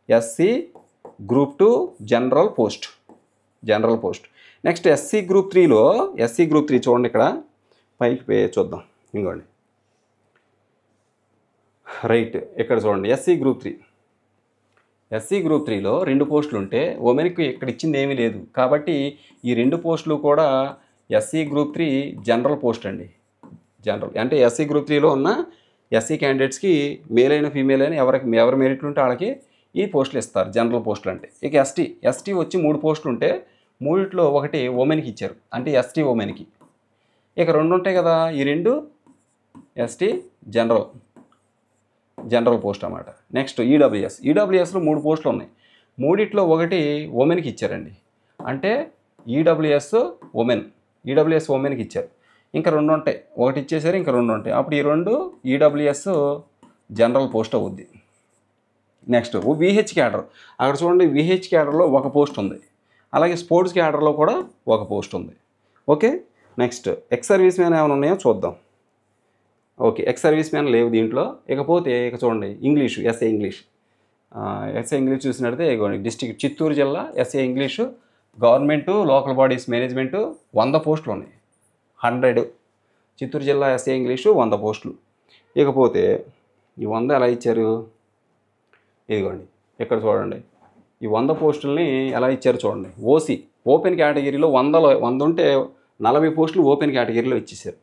SC group 2 general post. Next SC group 3 చూడండి, ఇక్కడ పైకి చూద్దాం, ఇంకోండి రైట్, ఇక్కడ చూడండి ఎస్సీ గ్రూప్ 3లో 2 పోస్టులు ఉంటే ఉమెన్కి ఇక్కడ ఇచ్చింది ఏమీ లేదు కాబట్టి ఈ 2 పోస్టులు కూడా ఎస్సీ గ్రూప్ 3 జనరల్ పోస్ట్ అండి. జనరల్ అంటే ఎస్సీ గ్రూప్ 3లో ఉన్న ఎస్సీ క్యాండిడేట్స్కి మేల్ అయినా ఫీమేల్ అయినా ఎవరు మెరిట్లు ఉంటే వాళ్ళకి ఈ పోస్టులు ఇస్తారు, జనరల్ పోస్టులు అంటే. ఇక ఎస్టీ వచ్చి 3 పోస్టులు ఉంటే 3లో ఒకటి ఉమెన్కి ఇచ్చారు, అంటే ఎస్టీ ఉమెన్కి. ఇక 2 ఉంటాయి కదా, ఈ 2 ఎస్టీ జనరల్ పోస్ట్ అన్నమాట. నెక్స్ట్ ఈడబ్ల్యూఎస్లో 3 పోస్టులు ఉన్నాయి, 3లో ఒకటి ఉమెన్కి ఇచ్చారండి, అంటే ఈడబ్ల్యూఎస్ ఉమెన్కి ఇచ్చారు. ఇంకా 2 ఉంటాయి, ఒకటి ఇచ్చేసారు, ఇంకా 2 ఉంటాయి, అప్పుడు ఈ 2 ఈడబ్ల్యూఎస్ జనరల్ పోస్ట్ అవుద్ది. నెక్స్ట్ విహెచ్ క్యాడర్, అక్కడ చూడండి విహెచ్ క్యాడర్లో 1 పోస్ట్ ఉంది, అలాగే స్పోర్ట్స్ క్యాడర్లో కూడా 1 పోస్ట్ ఉంది. Okay, next X service man ఏమైనా ఉన్నాయో చూద్దాం. ఓకే, ఎక్స్ సర్వీస్ మ్యాన్ లేవు దీంట్లో. ఇకపోతే ఇక చూడండి ఇంగ్లీషు, ఎస్ఏ ఇంగ్లీష్ చూసినట్టే డిస్ట్రిక్ట్ చిత్తూరు జిల్లా SA English government local bodies management 100 పోస్టులు ఉన్నాయి, 100. చిత్తూరు జిల్లా ఎస్ఏ ఇంగ్లీషు 100 పోస్టులు. ఇకపోతే ఈ 100 ఎలా ఇచ్చారు, ఇదిగోండి ఇక్కడ చూడండి, ఈ 100 పోస్టుల్ని ఎలా ఇచ్చారు చూడండి. ఓపెన్ కేటగిరీలో 100 ఉంటే 40 పోస్టులు ఓపెన్ కేటగిరీలో ఇచ్చేసారు.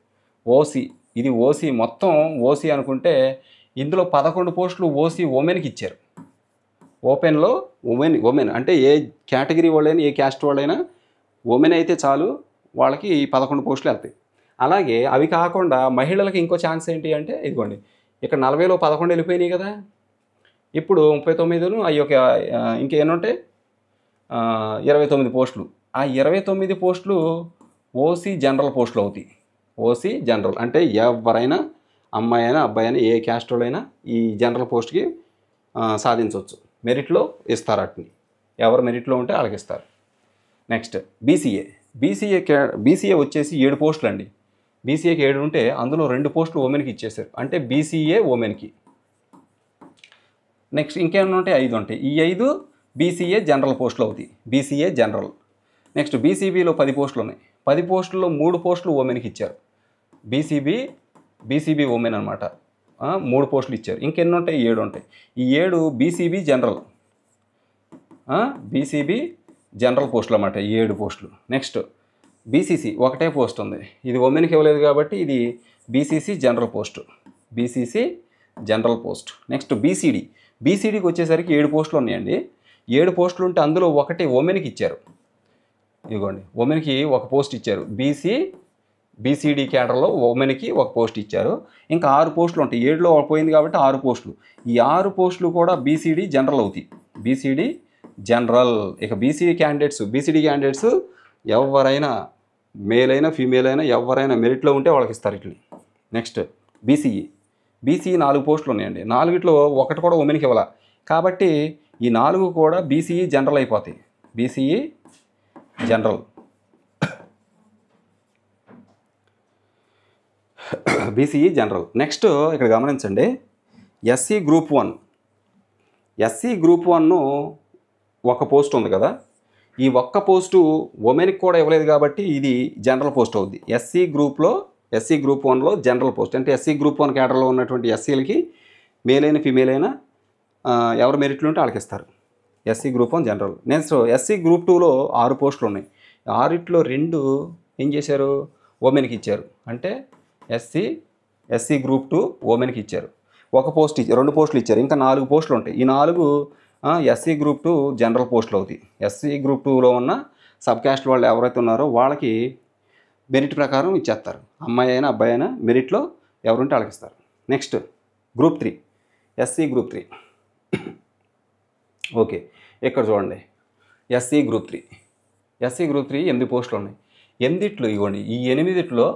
ఇది ఓసీ మొత్తం ఓసీ అనుకుంటే ఇందులో 11 పోస్టులు ఓసీ ఉమెన్కి ఇచ్చారు. ఓపెన్లో ఉమెన్ అంటే ఏ కేటగిరీ వాళ్ళైనా ఏ క్యాస్ట్ వాళ్ళైనా ఉమెన్ అయితే చాలు, వాళ్ళకి 11 పోస్టులు వెళ్తాయి. అలాగే అవి కాకుండా మహిళలకు ఇంకో ఛాన్స్ ఏంటి అంటే ఇదిగోండి, ఇక్కడ 40లో 11 వెళ్ళిపోయినాయి కదా, ఇప్పుడు 39ను అవి ఒక ఇంకేమైనా ఉంటాయి 29 పోస్టులు. ఆ 29 పోస్టులు ఓసీ జనరల్ పోస్టులు అవుతాయి. ఓసీ జనరల్ అంటే ఎవరైనా అమ్మాయి అయినా అబ్బాయి అయినా ఏ క్యాస్ట్ వాళ్ళైనా ఈ జనరల్ పోస్ట్కి సాధించవచ్చు, మెరిట్లో ఇస్తారు. వాటిని ఎవరు మెరిట్లో ఉంటే వాళ్ళకి ఇస్తారు. నెక్స్ట్ బీసీఏ వచ్చేసి 7 పోస్టులు అండి. బీసీఏకి 7 ఉంటే అందులో 2 పోస్టులు ఉమెన్కి ఇచ్చేసారు, అంటే బీసీఏ ఉమెన్కి. నెక్స్ట్ ఇంకేమైనా ఉంటే 5 ఉంటాయి, ఈ 5 బీసీఏ జనరల్ పోస్టులు అవుతాయి, బీసీఏ జనరల్. నెక్స్ట్ బీసీబీలో 10 పోస్టులు ఉన్నాయి, 10 పోస్టుల్లో 3 పోస్టులు ఉమెన్కి ఇచ్చారు, బీసీబీ ఉమెన్ అనమాట. 3 పోస్టులు ఇచ్చారు. ఇంకెన్ని ఉంటాయి, 7 ఉంటాయి. ఈ 7 బీసీబీ జనరల్ పోస్టులు అన్నమాట, ఈ 7 పోస్టులు. నెక్స్ట్ బీసీసీ ఒకటే పోస్ట్ ఉంది, ఇది ఉమెన్కి ఇవ్వలేదు కాబట్టి ఇది బీసీసీ జనరల్ పోస్ట్. నెక్స్ట్ బీసీడీకి వచ్చేసరికి 7 పోస్టులు ఉన్నాయండి. 7 పోస్టులు ఉంటే అందులో ఒకటి ఉమెన్కి ఇచ్చారు. ఇదిగోండి ఉమెన్కి 1 పోస్ట్ ఇచ్చారు, బీసీడీ క్యాడర్లో ఉమెన్కి 1 పోస్ట్ ఇచ్చారు. ఇంకా 6 పోస్టులు ఉంటాయి, 7లో పోయింది కాబట్టి 6 పోస్టులు. ఈ 6 పోస్టులు కూడా బీసీడీ జనరల్ అవుతాయి, బీసీడీ జనరల్. ఇక బీసీడీ క్యాండిడేట్స్ ఎవరైనా మేల్ అయినా ఫీమేల్ అయినా ఎవరైనా మెరిట్లో ఉంటే వాళ్ళకి ఇస్తారు ఇట్లా. నెక్స్ట్ బీసీఈ 4 పోస్టులు ఉన్నాయండి, 4ట్లో 1 కూడా ఉమెన్కి ఇవ్వాల కాబట్టి ఈ 4 కూడా బీసీఈ జనరల్ అయిపోతాయి, బీసీఈ జనరల్. నెక్స్ట్ ఇక్కడ గమనించండి, ఎస్సీ గ్రూప్ 1 1 పోస్ట్ ఉంది కదా, ఈ 1 పోస్టు ఉమెన్కి కూడా ఇవ్వలేదు కాబట్టి ఇది జనరల్ పోస్ట్ అవుద్ది. ఎస్సీ గ్రూప్ 1లో జనరల్ పోస్ట్ అంటే ఎస్సీ గ్రూప్ 1 క్యాడర్లో ఉన్నటువంటి ఎస్సీలకి మేల్ అయినా ఫీమేల్ అయినా ఎవరు మెరిట్లు ఉంటే వాళ్ళకి ఇస్తారు, SC group 1 general. Next SC group 2లో 6 పోస్టులు ఉన్నాయి, 6ట్లో 2 ఏం చేశారు, ఉమెన్కి ఇచ్చారు, అంటే ఎస్సీ గ్రూప్ 2 ఉమెన్కి ఇచ్చారు. ఒక పోస్ట్ రెండు పోస్టులు ఇచ్చారు, ఇంకా 4 పోస్టులు ఉంటాయి. ఈ 4 ఎస్సీ గ్రూప్ 2 జనరల్ పోస్టులు అవుతాయి. ఎస్సీ గ్రూప్ 2లో ఉన్న సబ్ క్యాస్ట్ వాళ్ళు ఎవరైతే ఉన్నారో వాళ్ళకి మెరిట్ ప్రకారం ఇచ్చేస్తారు. అమ్మాయి అయినా అబ్బాయి అయినా మెరిట్లో ఎవరుంటే వాళ్ళకి ఇస్తారు. Next group 3, SC group 3. Okay, ఇక్కడ చూడండి ఎస్సీ గ్రూప్ 3. ఎస్సీ గ్రూప్ 3 8 పోస్టులు ఉన్నాయి. 8 ఇవ్వండి, ఈ 8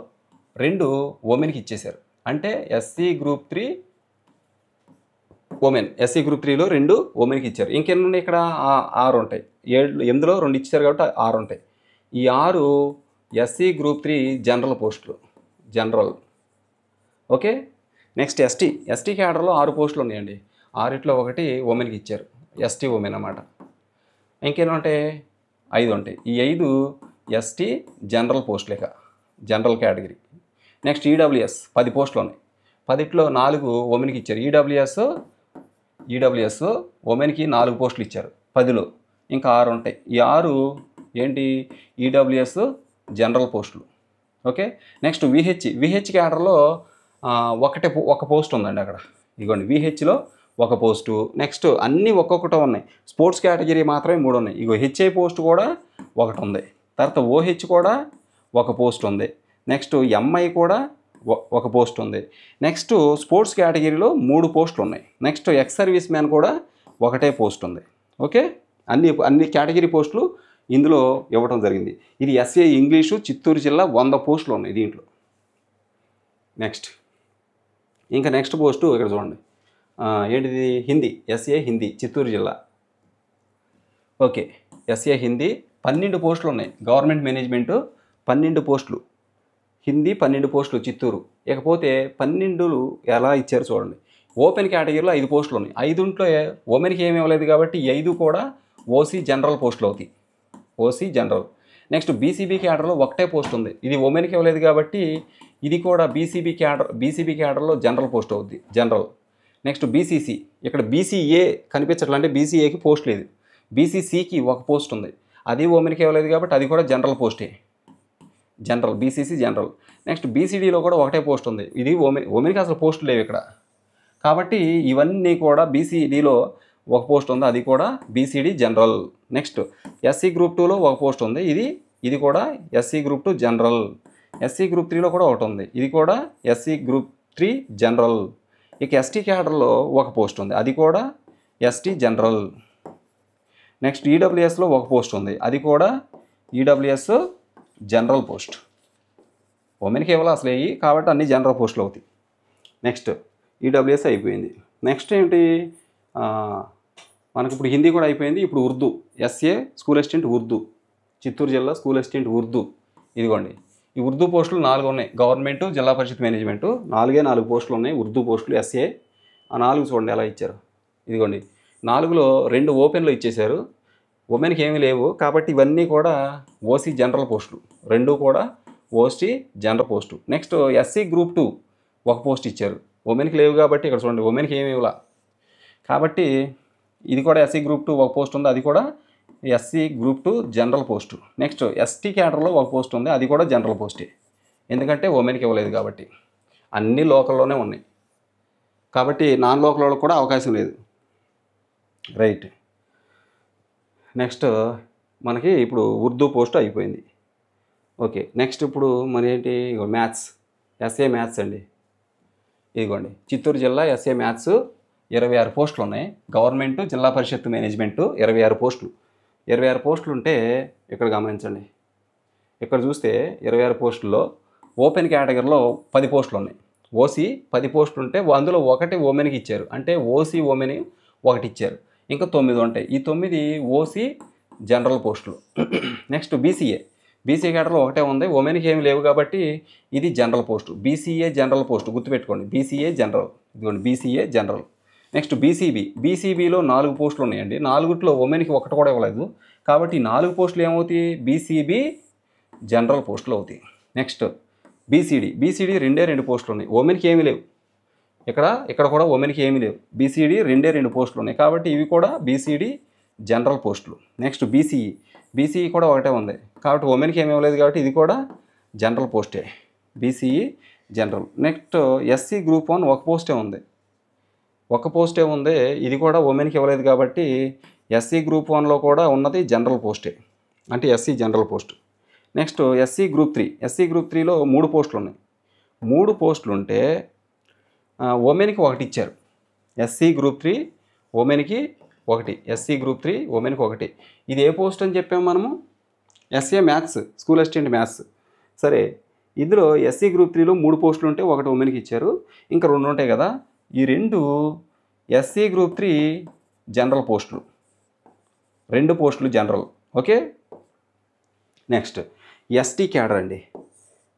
2 ఉమెన్కి ఇచ్చేశారు. అంటే SC group 3 women, SC group 3లో 2 ఉమెన్కి ఇచ్చారు. ఇంకెన్ని ఉన్నాయి ఇక్కడ? 6 ఉంటాయి. 8లో 2 ఇచ్చారు కాబట్టి 6 ఉంటాయి. ఈ 6 ఎస్సీ గ్రూప్ 3 జనరల్ పోస్టులు, జనరల్. ఓకే, నెక్స్ట్ ఎస్టీ క్యాడర్లో 6 పోస్టులు ఉన్నాయండి. 6లో 1 ఉమెన్కి ఇచ్చారు, ఎస్టీ ఉమెన్ అన్నమాట. ఇంకేమైనా ఉంటాయి? 5 ఉంటాయి. ఈ 5 ఎస్టీ జనరల్ పోస్టులేక, జనరల్ కేటగిరీ. నెక్స్ట్ ఈడబ్ల్యూఎస్ 10 పోస్టులు ఉన్నాయి. 10లో 4 ఉమెన్కి ఇచ్చారు. ఈడబ్ల్యూఎస్ ఉమెన్కి 4 పోస్టులు ఇచ్చారు 10లో, ఇంకా 6 ఉంటాయి. ఈ 6 ఏంటి? ఈడబ్ల్యూఎస్ జనరల్ పోస్టులు. ఓకే, నెక్స్ట్ విహెచ్ క్యాడర్లో ఒక పోస్ట్ ఉందండి అక్కడ. ఇదిగోండి విహెచ్లో 1 పోస్టు. నెక్స్ట్ అన్నీ ఒక్కొక్కటి ఉన్నాయి. స్పోర్ట్స్ కేటగిరీ మాత్రమే 3 ఉన్నాయి. ఇగో హెచ్ఐ పోస్ట్ కూడా 1 ఉంది. తర్వాత ఓహెచ్ కూడా 1 పోస్ట్ ఉంది. నెక్స్ట్ ఎంఐ కూడా 1 పోస్ట్ ఉంది. నెక్స్ట్ స్పోర్ట్స్ కేటగిరీలో 3 పోస్టులు ఉన్నాయి. నెక్స్ట్ ఎక్స్ సర్వీస్ మ్యాన్ కూడా 1 పోస్ట్ ఉంది. ఓకే, అన్ని కేటగిరీ పోస్టులు ఇందులో ఇవ్వడం జరిగింది. ఇది ఎస్ఏ ఇంగ్లీషు చిత్తూరు జిల్లా 100 పోస్టులు ఉన్నాయి దీంట్లో. నెక్స్ట్ పోస్టు ఇక్కడ చూడండి, ఏంటిది? హిందీ, ఎస్ఏ హిందీ చిత్తూరు జిల్లా. ఓకే, ఎస్ఏ హిందీ 12 పోస్టులు ఉన్నాయి. గవర్నమెంట్ మేనేజ్మెంటు 12 పోస్టులు, హిందీ 12 పోస్టులు చిత్తూరు. ఇకపోతే 12 ఎలా ఇచ్చారు చూడండి. ఓపెన్ కేటగిరీలో 5 పోస్టులు ఉన్నాయి. 5 ఉమెన్కి ఏమీ ఇవ్వలేదు కాబట్టి 5 కూడా ఓసీ జనరల్ పోస్టులు అవుతాయి, ఓసీ జనరల్. నెక్స్ట్ బీసీబీ క్యాడర్లో 1 పోస్ట్ ఉంది. ఇది ఉమెన్కి ఇవ్వలేదు కాబట్టి ఇది కూడా బీసీబీ క్యాడర్లో జనరల్ పోస్ట్ అవుద్ది, జనరల్. నెక్స్ట్ బీసీసీ, ఇక్కడ బీసీఏ కనిపించట్లేదు, అంటే బీసీఏకి పోస్ట్ లేదు. బీసీసీకి 1 పోస్ట్ ఉంది, అది ఉమెన్కి ఇవ్వలేదు కాబట్టి అది కూడా జనరల్ పోస్టే, జనరల్, బీసీసీ జనరల్. నెక్స్ట్ బీసీడీలో కూడా 1 పోస్ట్ ఉంది. ఇది ఉమెన్కి అసలు పోస్టులు లేవు ఇక్కడ కాబట్టి ఇవన్నీ కూడా బీసీడీలో 1 పోస్ట్ ఉంది, అది కూడా BCD general. Next SC group 2లో 1 పోస్ట్ ఉంది, ఇది కూడా SC group 2 general. SC group 3లో కూడా 1 ఉంది, ఇది కూడా ఎస్సీ గ్రూప్ 3 జనరల్. ఇక ఎస్టీ క్యాడర్లో 1 పోస్ట్ ఉంది, అది కూడా ఎస్టీ జనరల్. నెక్స్ట్ ఈడబ్ల్యూఎస్లో 1 పోస్ట్ ఉంది, అది కూడా ఈడబ్ల్యూఎస్ జనరల్ పోస్ట్. ఉమెన్కి ఇవ్వాలి అసలు అయ్యి కాబట్టి అన్ని జనరల్ పోస్టులు అవుతాయి. నెక్స్ట్ ఈడబ్ల్యూఎస్ అయిపోయింది. నెక్స్ట్ ఏంటి? మనకి ఇప్పుడు హిందీ కూడా అయిపోయింది. ఇప్పుడు Urdu, SA school assistant Urdu, Chittoor జిల్లా స్కూల్ అసిస్టెంట్ ఉర్దూ. ఇదిగోండి ఈ ఉర్దూ పోస్టులు 4 ఉన్నాయి. గవర్నమెంట్, జిల్లా పరిషత్ మేనేజ్మెంటు 4 పోస్టులు ఉన్నాయి ఉర్దూ పోస్టులు ఎస్ఏ. ఆ 4 చూడండి ఎలా ఇచ్చారు. ఇదిగోండి 4లో 2 ఓపెన్లో ఇచ్చేశారు, ఉమెన్కి ఏమీ లేవు కాబట్టి ఇవన్నీ కూడా ఓసీ జనరల్ పోస్టులు, 2 కూడా OC general post. Next SC group 2 1 post ఇచ్చారు, ఉమెన్కి లేవు కాబట్టి ఇక్కడ చూడండి ఉమెన్కి ఏమీ ఇవ్వాల కాబట్టి ఇది కూడా ఎస్సీ గ్రూప్ 2 1 పోస్ట్ ఉంది, అది కూడా SC group 2 general post. Next ST క్యాడర్లో 1 పోస్ట్ ఉంది, అది కూడా జనరల్ పోస్టే, ఎందుకంటే ఉమెన్కి ఇవ్వలేదు కాబట్టి. అన్ని లోకల్లోనే ఉన్నాయి కాబట్టి నాన్ లోకల్ వాళ్ళకి కూడా అవకాశం లేదు. రైట్, నెక్స్ట్ మనకి ఇప్పుడు ఉర్దూ పోస్ట్ అయిపోయింది. ఓకే, నెక్స్ట్ ఇప్పుడు మన ఏంటి? మ్యాథ్స్, ఎస్ఏ మ్యాథ్స్ అండి. ఇదిగోండి చిత్తూరు జిల్లా ఎస్ఏ మ్యాథ్స్ 26 పోస్టులు ఉన్నాయి. గవర్నమెంట్, జిల్లా పరిషత్ మేనేజ్మెంటు 26 పోస్టులు. 26 పోస్టులు ఉంటే ఇక్కడ గమనించండి, ఇక్కడ చూస్తే 26 పోస్టుల్లో ఓపెన్ కేటగిరీలో 10 పోస్టులు ఉన్నాయి. ఓసీ 10 పోస్టులు ఉంటే అందులో 1 ఉమెన్కి ఇచ్చారు, అంటే ఓసీ ఉమెన్ 1 ఇచ్చారు, ఇంకా 9 ఉంటాయి. ఈ 9 ఓసీ జనరల్ పోస్టులు. నెక్స్ట్ బీసీఏ కేటర్లో 1 ఉంది, ఉమెన్కి ఏమి లేవు కాబట్టి ఇది general post, BCA general post గుర్తుపెట్టుకోండి, బీసీఏ జనరల్. ఇదిగోండి బీసీఏ జనరల్. నెక్స్ట్ బీసీబీలో 4 పోస్టులు ఉన్నాయండి. 4లో ఉమెన్కి 1 కూడా ఇవ్వలేదు కాబట్టి 4 పోస్టులు ఏమవుతాయి? బీసీబీ జనరల్ పోస్టులు అవుతాయి. నెక్స్ట్ బీసీడీ 2 పోస్టులు ఉన్నాయి, ఉమెన్కి ఏమీ లేవు. ఇక్కడ కూడా ఉమెన్కి ఏమీ లేవు. బీసీడీ 2 పోస్టులు ఉన్నాయి కాబట్టి ఇవి కూడా బీసీడీ జనరల్ పోస్టులు. నెక్స్ట్ బీసీఈ కూడా 1 ఉంది కాబట్టి ఉమెన్కి ఏమి ఇవ్వలేదు కాబట్టి ఇది కూడా జనరల్ పోస్టే, BCE general. Next SC group 1 1 పోస్టే ఉంది, ఒక్క పోస్టే ఉంది, ఇది కూడా ఉమెన్కి ఇవ్వలేదు కాబట్టి ఎస్సీ గ్రూప్ 1లో కూడా ఉన్నది జనరల్ పోస్టే, అంటే SC general post. Next SC group 3. SC group 3లో 3 పోస్టులు ఉన్నాయి. 3 పోస్టులు ఉంటే ఉమెన్కి 1 ఇచ్చారు. ఎస్సీ గ్రూప్ 3 ఉమెన్కి 1, ఎస్సీ గ్రూప్ 3 ఉమెన్కి 1. ఇది ఏ పోస్ట్ అని చెప్పాము మనము? SA maths, school assistant maths. సరే, ఇందులో ఎస్సీ గ్రూప్ 3లో 3 పోస్టులు ఉంటే 1 ఉమెన్కి ఇచ్చారు, ఇంకా 2 ఉంటాయి కదా. ఈ 2 ఎస్సీ గ్రూప్ 3 జనరల్ పోస్టులు, 2 పోస్టులు general. Okay. Next ST cadre అండి.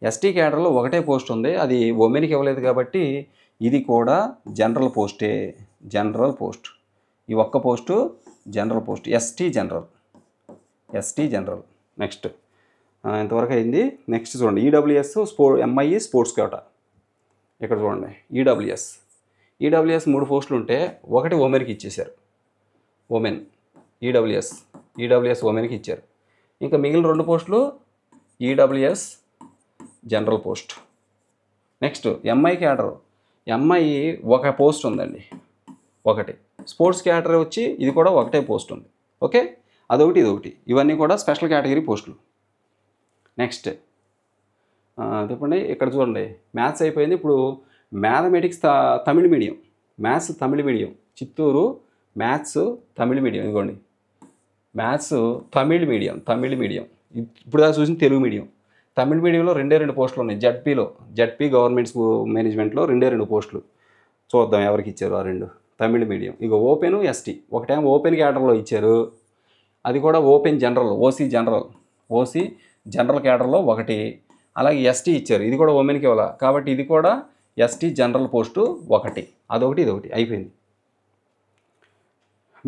ఎస్టీ క్యాడర్లో 1 పోస్ట్ ఉంది, అది ఉమెన్కి ఇవ్వలేదు కాబట్టి ఇది కూడా జనరల్ పోస్టే, జనరల్ పోస్ట్. ఈ 1 post general post, ST general, ST general. Next ఇంతవరకు అయింది. నెక్స్ట్ చూడండి ఈడబ్ల్యూఎస్ ఎంఐఈ స్పోర్ట్స్ కోటా. ఇక్కడ చూడండి ఈడబ్ల్యూఎస్ 3 పోస్టులు ఉంటే 1 ఉమెన్కి ఇచ్చేశారు. ఉమెన్ ఈడబ్ల్యూఎస్ ఉమెన్కి ఇచ్చారు. ఇంకా మిగిలిన 2 పోస్టులు EWS general post. Next MI cadre, MI 1 post ఉందండి, 1. స్పోర్ట్స్ క్యాడర్ వచ్చి ఇది కూడా 1 పోస్ట్ ఉంది. ఓకే, అదొకటి ఇదొకటి, ఇవన్నీ కూడా స్పెషల్ కేటగిరీ పోస్టులు. నెక్స్ట్ చెప్పండి, ఇక్కడ చూడండి మ్యాథ్స్ అయిపోయింది. ఇప్పుడు మ్యాథమెటిక్స్ తమిళ మీడియం, మ్యాథ్స్ తమిళ మీడియం, చిత్తూరు మ్యాథ్స్ తమిళ మీడియం. ఇదిగోండి మ్యాథ్స్ తమిళ మీడియం. ఇప్పుడు దాకా చూసిన తెలుగు మీడియం. తమిళ మీడియంలో 2 పోస్టులు ఉన్నాయి. జడ్పీ గవర్నమెంట్ మేనేజ్మెంట్లో 2 పోస్టులు. చూద్దాం ఎవరికి ఇచ్చారు ఆ 2. తమిళ మీడియం. ఇక ఓపెన్ ఎస్టీ, ఒకటేమో ఓపెన్ క్యాడర్లో ఇచ్చారు, అది కూడా ఓపెన్ జనరల్, ఓసీ జనరల్ క్యాడర్లో 1. అలాగే ఎస్టీ ఇచ్చారు, ఇది కూడా ఉమెన్కి ఇవ్వాల కాబట్టి ఇది కూడా ఎస్టీ జనరల్ పోస్టు 1. అదొకటి ఇదొకటి అయిపోయింది.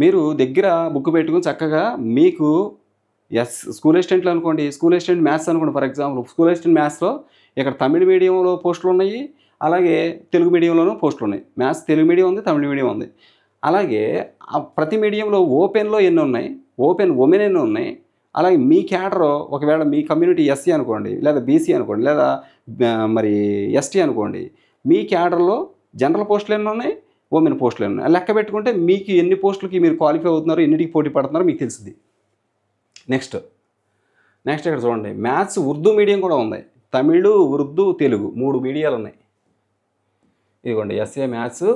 మీరు దగ్గర బుక్ పెట్టుకుని చక్కగా మీకు స్కూల్ అసిస్టెంట్లు అనుకోండి, స్కూల్ అసిస్టెంట్ మ్యాథ్స్ అనుకోండి. ఫర్ ఎగ్జాంపుల్ స్కూల్ అసిస్టెంట్ మ్యాథ్స్లో ఇక్కడ తమిళ మీడియంలో పోస్టులు ఉన్నాయి, అలాగే తెలుగు మీడియంలోనూ పోస్టులు ఉన్నాయి. మ్యాథ్స్ తెలుగు మీడియం ఉంది, తమిళ మీడియం ఉంది. అలాగే ప్రతి మీడియంలో ఓపెన్లో ఎన్ని ఉన్నాయి, ఓపెన్ ఉమెన్ ఎన్ని ఉన్నాయి. అలాగే మీ క్యాడర్ ఒకవేళ మీ కమ్యూనిటీ ఎస్సీ అనుకోండి, లేదా బీసీ అనుకోండి, లేదా మరి ఎస్టీ అనుకోండి, మీ క్యాడర్లో జనరల్ పోస్టులు ఎన్ని ఉన్నాయి, ఉమెన్ పోస్టులు ఎన్ని ఉన్నాయి. లెక్క పెట్టుకుంటే మీకు ఎన్ని పోస్టులకి మీరు క్వాలిఫై అవుతున్నారో, ఎన్నిటికి పోటీ పడుతున్నారో మీకు తెలుస్తుంది. నెక్స్ట్ ఇక్కడ చూడండి మ్యాథ్స్ ఉర్దూ మీడియం కూడా ఉంది. తమిళ్, ఉర్దూ, తెలుగు 3 మీడియాలు ఉన్నాయి. ఇదిగోండి SA maths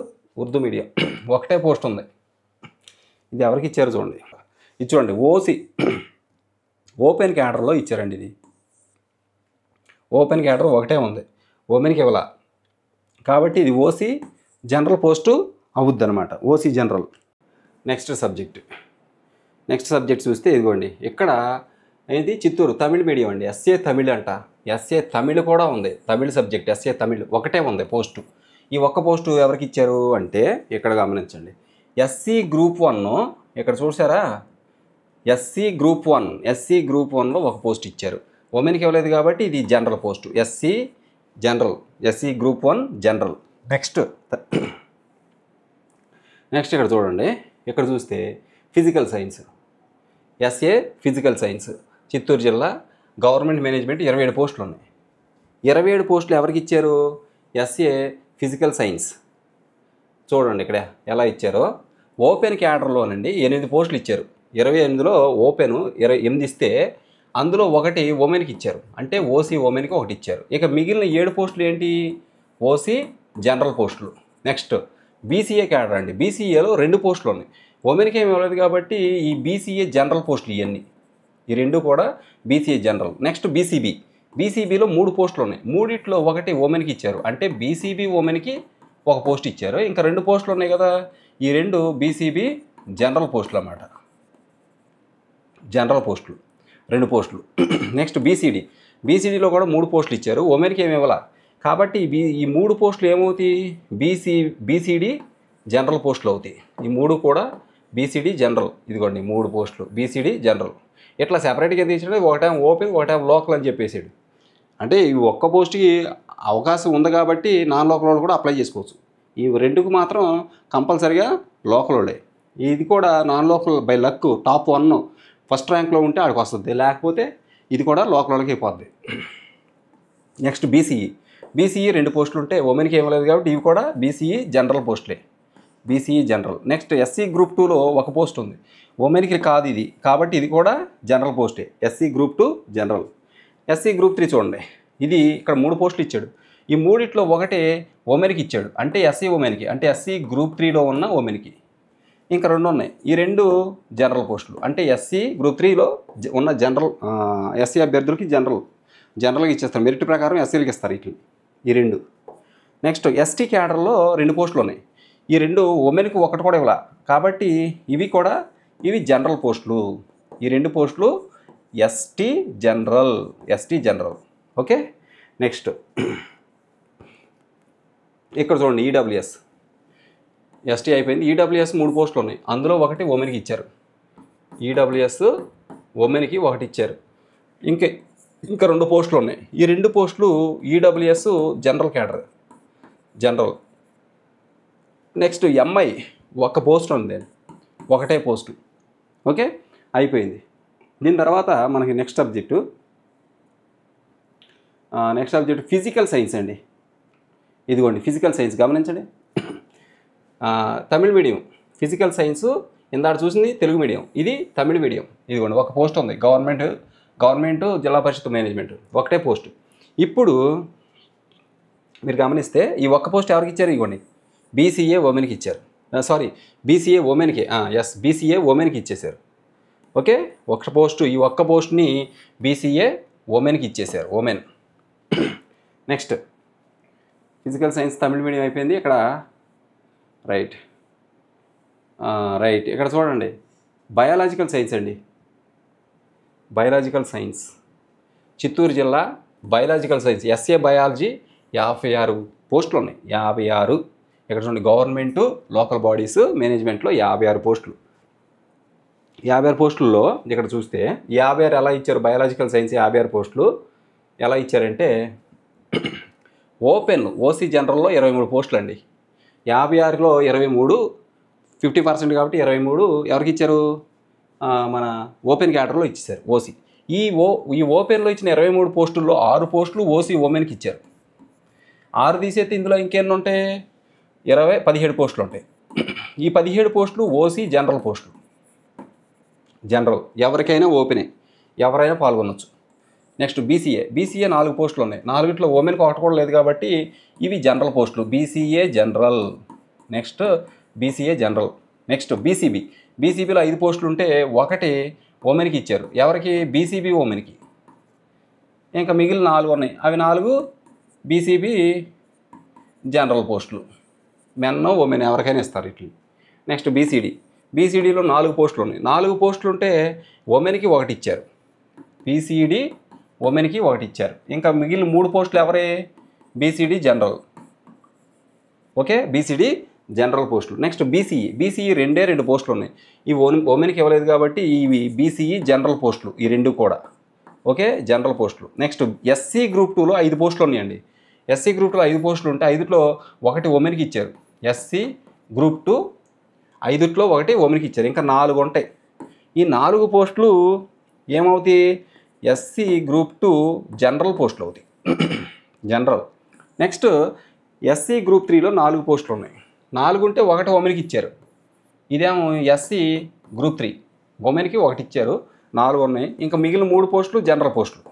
Urdu medium 1 post ఉంది. ఇది ఎవరికి ఇచ్చారు చూడండి, ఇది చూడండి ఓసీ ఓపెన్ క్యాడర్లో ఇచ్చారండి. ఇది ఓపెన్ క్యాడర్ 1 ఉంది, ఉమెన్కి ఇవ్వాల కాబట్టి ఇది ఓసీ జనరల్ పోస్టు అవుద్ది అనమాట, ఓసీ జనరల్. నెక్స్ట్ సబ్జెక్ట్ చూస్తే ఇదిగోండి ఇక్కడ ఏంటి చిత్తూరు తమిళ మీడియం అండి, ఎస్ఏ తమిళ్ అంట. ఎస్ఏ తమిళ్ కూడా ఉంది, తమిళ సబ్జెక్ట్ ఎస్ఏ తమిళ్ 1 ఉంది పోస్టు. ఈ 1 పోస్టు ఎవరికి ఇచ్చారు అంటే ఇక్కడ గమనించండి, ఎస్సీ గ్రూప్ 1 ఇక్కడ చూసారా, ఎస్సీ గ్రూప్ 1లో 1 పోస్ట్ ఇచ్చారు, ఉమెన్కి ఇవ్వలేదు కాబట్టి ఇది general post, SC group 1 general. Next ఇక్కడ చూడండి, ఇక్కడ చూస్తే physical science, SA physical science Chittoor జిల్లా గవర్నమెంట్ మేనేజ్మెంట్ 27 పోస్టులు ఉన్నాయి. 27 పోస్టులు ఎవరికి ఇచ్చారు, ఎస్ఏ ఫిజికల్ సైన్స్. చూడండి ఇక్కడ ఎలా ఇచ్చారో, ఓపెన్ క్యాడర్లోనండి 8 పోస్టులు ఇచ్చారు. 28లో ఓపెన్ 8 ఇస్తే అందులో 1 ఉమెన్కి ఇచ్చారు, అంటే ఓసీ ఉమెన్కి 1 ఇచ్చారు. ఇక మిగిలిన 7 పోస్టులు ఏంటి, ఓసీ జనరల్ పోస్టులు. నెక్స్ట్ బీసీఏ క్యాడర్ అండి, బీసీఏలో 2 పోస్టులు ఉన్నాయి, ఉమెన్కి ఏమి ఇవ్వలేదు కాబట్టి ఈ బీసీఏ జనరల్ పోస్టులు ఇవన్నీ, ఈ 2 కూడా బీసీఏ జనరల్. నెక్స్ట్ బీసీబీలో 3 పోస్టులు ఉన్నాయి, 3లో 1 ఉమెన్కి ఇచ్చారు, అంటే బీసీబీ ఉమెన్కి 1 పోస్ట్ ఇచ్చారు. ఇంకా 2 పోస్టులు ఉన్నాయి కదా, ఈ 2 బీసీబీ జనరల్ పోస్టులు అన్నమాట, జనరల్ పోస్టులు 2 పోస్టులు. నెక్స్ట్ బీసీడీలో కూడా 3 పోస్టులు ఇచ్చారు, ఉమెన్కి ఏమి ఇవ్వాల కాబట్టి ఈ 3 పోస్టులు ఏమవుతాయి, బీసీడీ జనరల్ పోస్టులు అవుతాయి. ఈ 3 కూడా బీసీడీ జనరల్. ఇదిగోండి 3 పోస్టులు బీసీడీ జనరల్. ఇట్లా సెపరేట్గా తీసాడు, ఒకటేమో ఓపెన్ ఒకటేమో లోకల్ అని చెప్పేసాడు. అంటే ఈ 1 పోస్ట్కి అవకాశం ఉంది కాబట్టి నాన్ లోకల్ వాళ్ళు కూడా అప్లై చేసుకోవచ్చు. ఈ 2కు మాత్రం కంపల్సరీగా లోకల్ వాళ్ళే. ఇది కూడా non local by luck top 1 first ర్యాంక్లో ఉంటే ఆడికి వస్తుంది, లేకపోతే ఇది కూడా లోకల్ వాళ్ళకి అయిపోద్ది. నెక్స్ట్ బీసీఈ 2 పోస్టులు ఉంటే ఉమెన్కి ఏమలేదు కాబట్టి ఇవి కూడా బీసీఈ జనరల్ పోస్టులే. BCE general. Next SC group 2లో ఒక పోస్ట్ ఉంది, ఉమెన్కి కాదు ఇది, కాబట్టి ఇది కూడా జనరల్ పోస్టే. SC group 2 general. SC group 3 చూడండి, ఇది ఇక్కడ 3 పోస్టులు ఇచ్చాడు. ఈ మూడిట్లో ఒకటే ఉమెన్కి ఇచ్చాడు, అంటే ఎస్సీ ఉమెన్కి, అంటే ఎస్సీ గ్రూప్ 3లో ఉన్న ఉమెన్కి. ఇంకా 2 ఉన్నాయి, ఈ 2 జనరల్ పోస్టులు, అంటే ఎస్సీ గ్రూప్ 3లో ఉన్న జనరల్ ఎస్సీ అభ్యర్థులకి జనరల్గా ఇచ్చేస్తారు. మెరిట్ ప్రకారం ఎస్సీలకి ఇస్తారు ఇట్లా ఈ 2. నెక్స్ట్ ఎస్టీ క్యాడర్లో 2 పోస్టులు ఉన్నాయి, ఈ 2 ఉమెన్కి ఒకటి కూడా ఇవ్వాల, కాబట్టి ఇవి జనరల్ పోస్టులు. ఈ 2 పోస్టులు ఎస్టీ జనరల్. ఓకే. నెక్స్ట్ ఇక్కడ చూడండి, ఈడబ్ల్యూఎస్. ఎస్టీ అయిపోయింది. ఈడబ్ల్యూఎస్ 3 పోస్టులు ఉన్నాయి, అందులో ఒకటి ఉమెన్కి ఇచ్చారు. ఈడబ్ల్యూఎస్ ఉమెన్కి ఒకటి ఇచ్చారు. ఇంకా 2 పోస్టులు ఉన్నాయి. ఈ 2 పోస్టులు EWS general cadre. Next MI ఒక పోస్ట్ ఉంది, ఒకటే పోస్టు. ఓకే, అయిపోయింది. దీని తర్వాత మనకి నెక్స్ట్ సబ్జెక్టు ఫిజికల్ సైన్స్ అండి. ఇదిగోండి ఫిజికల్ సైన్స్ గమనించండి. తమిళ మీడియం ఫిజికల్ సైన్స్, ఇందాక చూసింది తెలుగు మీడియం, ఇది తమిళ మీడియం. ఇదిగోండి ఒక పోస్ట్ ఉంది, గవర్నమెంట్ జిల్లా పరిషత్ మేనేజ్మెంట్, ఒకటే పోస్ట్. ఇప్పుడు మీరు గమనిస్తే ఈ ఒక్క పోస్ట్ ఎవరికి ఇచ్చారు? ఇవ్వండి, బీసీఏ ఉమెన్కి ఇచ్చారు. బీసీఏ ఉమెన్కి ఇచ్చేశారు. ఓకే, ఈ ఒక్క పోస్ట్ని బీసీఏ ఉమెన్కి ఇచ్చేశారు. నెక్స్ట్ ఫిజికల్ సైన్స్ తమిళ మీడియం అయిపోయింది. ఇక్కడ రైట్ ఇక్కడ చూడండి, బయాలజికల్ సైన్స్ అండి. బయాలజికల్ సైన్స్ చిత్తూరు జిల్లా బయాలజికల్ సైన్స్ ఎస్ఏ బయాలజీ 56 పోస్టులు ఉన్నాయి. 56. ఇక్కడ చూడండి, గవర్నమెంటు లోకల్ బాడీస్ మేనేజ్మెంట్లో 56 పోస్టులు. 56 పోస్టుల్లో ఇక్కడ చూస్తే 56 ఎలా ఇచ్చారు? బయాలజికల్ సైన్స్ 56 పోస్టులు ఎలా ఇచ్చారంటే, ఓసీ జనరల్లో 23 పోస్టులు అండి. 56లో 23 50% కాబట్టి 23 ఎవరికి ఇచ్చారు? మన ఓపెన్ క్యాడర్లో ఇచ్చేసారు ఓసీ. ఈ ఓపెన్లో ఇచ్చిన 23 పోస్టుల్లో 6 పోస్టులు ఓసీ ఉమెన్కి ఇచ్చారు. 6 తీసేస్తే ఇందులో ఇంకెన్ని ఉంటాయి? 17 పోస్టులు ఉంటాయి. ఈ 17 పోస్టులు ఓసీ జనరల్ పోస్టులు. ఎవరికైనా ఓపెనే, ఎవరైనా పాల్గొనవచ్చు. నెక్స్ట్ బీసీఏ 4 పోస్టులు ఉన్నాయి. 4ట్లో ఉమెన్కి ఒకటి కూడా లేదు కాబట్టి ఇవి జనరల్ పోస్టులు, బీసీఏ జనరల్. నెక్స్ట్ బీసీబీలో 5 పోస్టులు ఉంటే ఒకటి ఉమెన్కి ఇచ్చారు. ఎవరికి? బీసీబీ ఉమెన్కి. ఇంకా మిగిలిన 4 ఉన్నాయి, అవి 4 బీసీబీ జనరల్ పోస్టులు. మెన్ ఉమెన్ ఎవరికైనా ఇస్తారు ఇట్లా. నెక్స్ట్ బీసీడీలో 4 పోస్టులు ఉన్నాయి. 4 పోస్టులు ఉంటే ఉమెన్కి ఒకటి ఇచ్చారు, బీసీడీ ఉమెన్కి ఒకటి ఇచ్చారు. ఇంకా మిగిలిన 3 పోస్టులు ఎవరే? BCD general. Okay, BCD general పోస్టులు. నెక్స్ట్ బీసీఈ 2 పోస్టులు ఉన్నాయి. ఇవి ఉమెన్కి ఇవ్వలేదు కాబట్టి ఇవి బీసీఈ జనరల్ పోస్టులు, ఈ 2 కూడా. ఓకే, జనరల్ పోస్టులు. నెక్స్ట్ ఎస్సీ గ్రూప్ 2లో 5 పోస్టులు ఉన్నాయండి. ఎస్సీ గ్రూప్ 2లో 5 పోస్టులు ఉంటే 5ట్లో ఒకటి ఉమెన్కి ఇచ్చారు. ఎస్సీ గ్రూప్ 2 5ట్లో ఒకటి ఉమెన్కి ఇచ్చారు. ఇంకా 4 ఉంటాయి. ఈ 4 పోస్టులు ఏమవుతాయి? ఎస్సీ గ్రూప్ 2 జనరల్ పోస్టులు అవుతాయి. జనరల్. నెక్స్ట్ ఎస్సీ గ్రూప్ 3లో 4 పోస్టులు ఉన్నాయి. 4 ఉంటే ఒకటి ఉమెన్కి ఇచ్చారు. ఇదేమో ఎస్సీ గ్రూప్ 3 ఉమెన్కి ఒకటి ఇచ్చారు, 4 ఉన్నాయి. ఇంకా మిగిలిన 3 పోస్టులు జనరల్ పోస్టులు,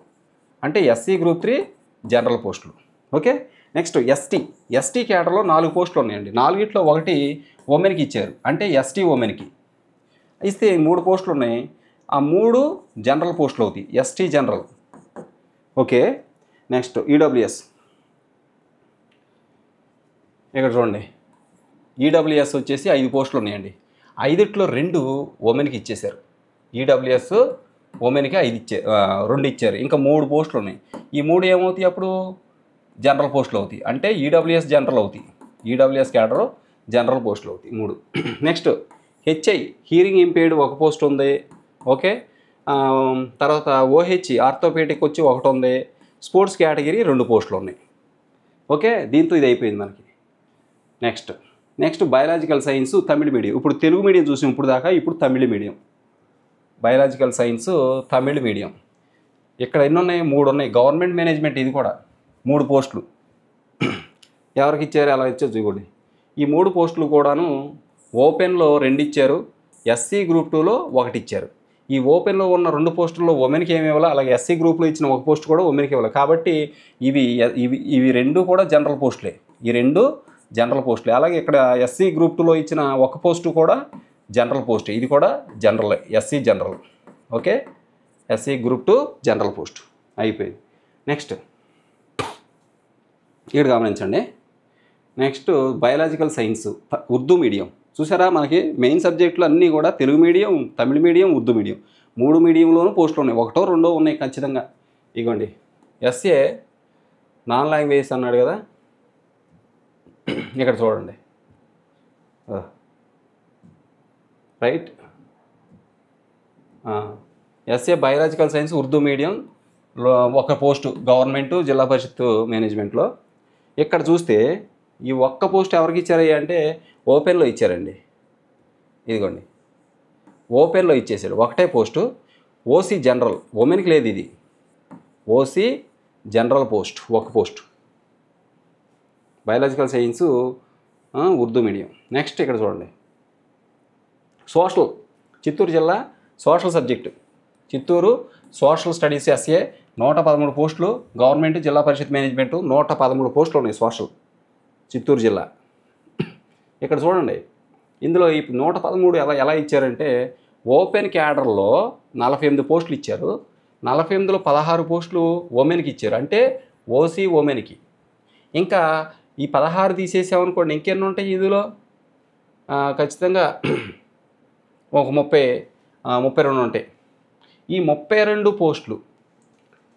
అంటే ఎస్సీ గ్రూప్ 3 జనరల్ పోస్టులు. ఓకే. నెక్స్ట్ ఎస్టీ క్యాడర్లో 4 పోస్టులు ఉన్నాయండి. 4ట్లో ఒకటి ఉమెన్కి ఇచ్చారు, అంటే ఎస్టీ ఉమెన్కి ఇస్తే 3 పోస్టులు ఉన్నాయి. ఆ 3 జనరల్ పోస్టులు అవుతాయి, ST general. Okay. Next EWS. ఇక్కడ చూడండి, ఈడబ్ల్యూఎస్ వచ్చేసి 5 పోస్టులు ఉన్నాయండి. 5ట్లో 2 ఉమెన్కి ఇచ్చేశారు. ఈడబ్ల్యూఎస్ ఉమెన్కి 2 ఇచ్చారు. ఇంకా 3 పోస్టులు ఉన్నాయి. ఈ 3 ఏమవుతాయి? అప్పుడు జనరల్ పోస్టులు అవుతాయి, అంటే ఈడబ్ల్యూఎస్ జనరల్ అవుతాయి. ఈడబ్ల్యూఎస్ క్యాడర్ జనరల్ పోస్టులు అవుతాయి 3. Next HI hearing impaired 1 post ఉంది. ఓకే. తర్వాత ఓహెచ్ ఆర్థోపెడిక్ వచ్చి 1 ఉంది. స్పోర్ట్స్ కేటగిరీ 2 పోస్టులు ఉన్నాయి. ఓకే, దీంతో ఇది అయిపోయింది మనకి. నెక్స్ట్ బయాలజికల్ సైన్స్ తమిళ మీడియం. ఇప్పుడు తెలుగు మీడియం చూసాం ఇప్పుడు దాకా, ఇప్పుడు తమిళ మీడియం. బయాలజికల్ సైన్స్ తమిళ మీడియం. ఇక్కడ ఎన్ని ఉన్నాయి? 3 ఉన్నాయి. గవర్నమెంట్ మేనేజ్మెంట్ ఇది కూడా 3 పోస్టులు. ఎవరికి ఇచ్చారు, ఎలా ఇచ్చారు చూడండి. ఈ 3 పోస్టులు కూడాను ఓపెన్లో 2 ఇచ్చారు, ఎస్సీ గ్రూప్ 2లో 1 ఇచ్చారు. ఈ ఓపెన్లో ఉన్న 2 పోస్టుల్లో ఉమెన్కి ఏమి ఇవ్వాలి, అలాగే ఎస్సీ గ్రూప్లో ఇచ్చిన 1 పోస్ట్ కూడా ఉమెన్కి ఇవ్వాలి. కాబట్టి ఇవి 2 కూడా జనరల్ పోస్టులే. ఈ 2 జనరల్ పోస్టులే. అలాగే ఇక్కడ ఎస్సీ గ్రూప్ 2లో ఇచ్చిన 1 పోస్టు కూడా జనరల్ పోస్ట్. ఇది కూడా general, SC general. Okay, SC group 2 general post అయిపోయింది. నెక్స్ట్ ఇక్కడ గమనించండి. Next biological science Urdu medium. చూసారా, మనకి మెయిన్ సబ్జెక్టులు అన్నీ కూడా తెలుగు మీడియం, తమిళ మీడియం, ఉర్దూ మీడియం 3 మీడియంలోనూ పోస్టులు ఉన్నాయి. 1 2 ఉన్నాయి ఖచ్చితంగా. ఇగోండి, ఎస్ఏ నాన్ లాంగ్వేజెస్ అన్నాడు కదా, ఇక్కడ చూడండి. Right, SA biological science Urdu మీడియంలో 1 పోస్టు గవర్నమెంటు జిల్లా పరిషత్ మేనేజ్మెంట్లో. ఇక్కడ చూస్తే ఈ 1 పోస్ట్ ఎవరికి ఇచ్చారయ్యా అంటే ఓపెన్లో ఇచ్చారండి. ఇదిగోండి, ఓపెన్లో ఇచ్చేసాడు 1 పోస్టు. ఓసీ జనరల్, ఉమెన్కి లేదు ఇది. OC general post 1 post, biological science Urdu medium. Next ఇక్కడ చూడండి, సోషల్, చిత్తూరు జిల్లా social subject, Chittoor social studies SA 113 పోస్టులు, గవర్నమెంట్ జిల్లా పరిషత్ మేనేజ్మెంటు 113 పోస్టులు ఉన్నాయి సోషల్, చిత్తూరు జిల్లా. ఇక్కడ చూడండి, ఇందులో ఈ 113 ఎలా ఇచ్చారంటే ఓపెన్ క్యాడర్లో 48 పోస్టులు ఇచ్చారు. 48లో 16 పోస్టులు ఉమెన్కి ఇచ్చారు, అంటే ఓసీ ఉమెన్కి. ఇంకా ఈ 16 తీసేసామనుకోండి, ఇంకెన్ని ఉంటాయి ఇందులో? ఖచ్చితంగా ఒక 32 ఉంటాయి. ఈ 32 పోస్టులు,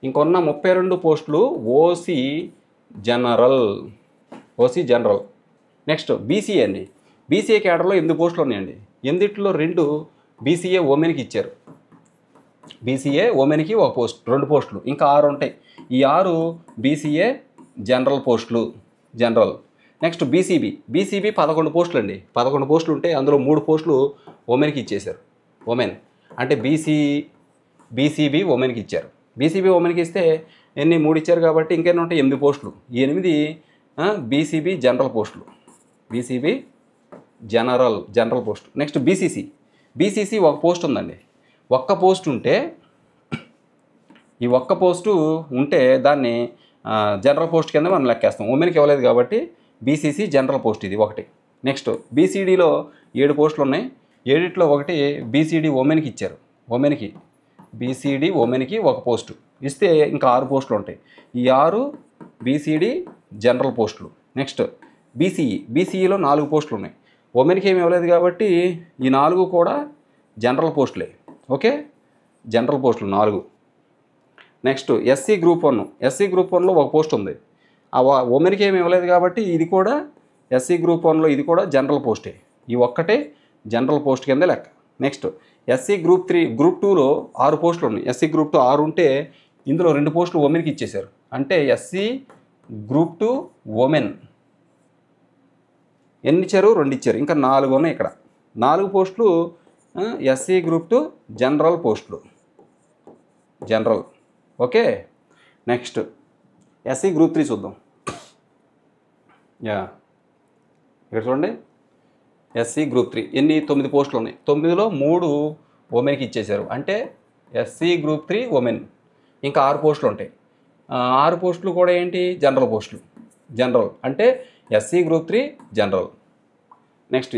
ఇంకొన్న 32 పోస్టులు ఓసీ జనరల్. నెక్స్ట్ బీసీఏ అండి. బీసీఏ క్యాడర్లో 8 పోస్టులు ఉన్నాయండి. 8లో 2 బీసీఏ ఉమెన్కి ఇచ్చారు. బీసీఏ ఉమెన్కి 1 పోస్ట్, 2 పోస్టులు, ఇంకా 6 ఉంటాయి. ఈ 6 బీసీఏ జనరల్ పోస్టులు, జనరల్. నెక్స్ట్ బీసీబీ 11 పోస్టులు అండి. 11 పోస్టులు ఉంటే అందులో 3 పోస్టులు ఉమెన్కి ఇచ్చేశారు. ఉమెన్ అంటే బీసీబీ ఉమెన్కి ఇచ్చారు. బీసీబీ ఉమెన్కి ఇస్తే 3 ఇచ్చారు కాబట్టి ఇంకెన్ని ఉంటాయి? 8 పోస్టులు. ఈ 8 బీసీబీ జనరల్ పోస్టులు, BCB general post. Next BCC 1 post ఉందండి. 1 పోస్ట్ ఉంటే, ఈ 1 పోస్టు ఉంటే దాన్ని జనరల్ పోస్ట్ కింద మనం లెక్కేస్తాం. ఉమెన్కి ఇవ్వలేదు కాబట్టి బీసీసీ జనరల్ పోస్ట్ ఇది 1. నెక్స్ట్ బీసీడీలో 7 పోస్టులు ఉన్నాయి. 7లో 1 బీసీడీ ఉమెన్కి ఇచ్చారు. బీసీడీ ఉమెన్కి 1 పోస్టు ఇస్తే ఇంకా 6 పోస్టులు ఉంటాయి. ఈ 6 బీసీడీ జనరల్ పోస్టులు. నెక్స్ట్ బీసీఈలో 4 పోస్టులు ఉన్నాయి. ఉమెన్కి ఏమి ఇవ్వలేదు కాబట్టి ఈ 4 కూడా జనరల్ పోస్టులే. ఓకే, జనరల్ పోస్టులు 4. నెక్స్ట్ ఎస్సీ గ్రూప్ 1లో 1 పోస్ట్ ఉంది. ఆ ఉమెన్కి ఏమి ఇవ్వలేదు కాబట్టి ఇది కూడా ఎస్సీ గ్రూప్ 1లో ఇది కూడా జనరల్ పోస్టే. ఈ ఒక్కటే జనరల్ పోస్ట్ కింద లెక్క. నెక్స్ట్ ఎస్సీ గ్రూప్ 2లో 6 పోస్టులు ఉన్నాయి. ఎస్సీ గ్రూప్ 2 6 ఉంటే ఇందులో 2 పోస్టులు ఉమెన్కి ఇచ్చేశారు. అంటే ఎస్సీ గ్రూప్ 2 ఉమెన్ ఎన్ని ఇచ్చారు? 2 ఇచ్చారు. ఇంకా 4 ఉన్నాయి. ఇక్కడ 4 పోస్టులు ఎస్సీ గ్రూప్ 2 జనరల్ పోస్టులు, general. Okay, next SC group 3 చూద్దాం. ఇక్కడ చూడండి, ఎస్సీ గ్రూప్ 3 9 పోస్టులు ఉన్నాయి. 9లో 3 ఉమెన్కి ఇచ్చేశారు. అంటే ఎస్సీ గ్రూప్ 3 ఉమెన్. ఇంకా 6 పోస్టులు ఉంటాయి. 6 పోస్టులు కూడా ఏంటి? జనరల్ పోస్టులు, జనరల్. అంటే ఎస్సీ గ్రూప్ 3 జనరల్. నెక్స్ట్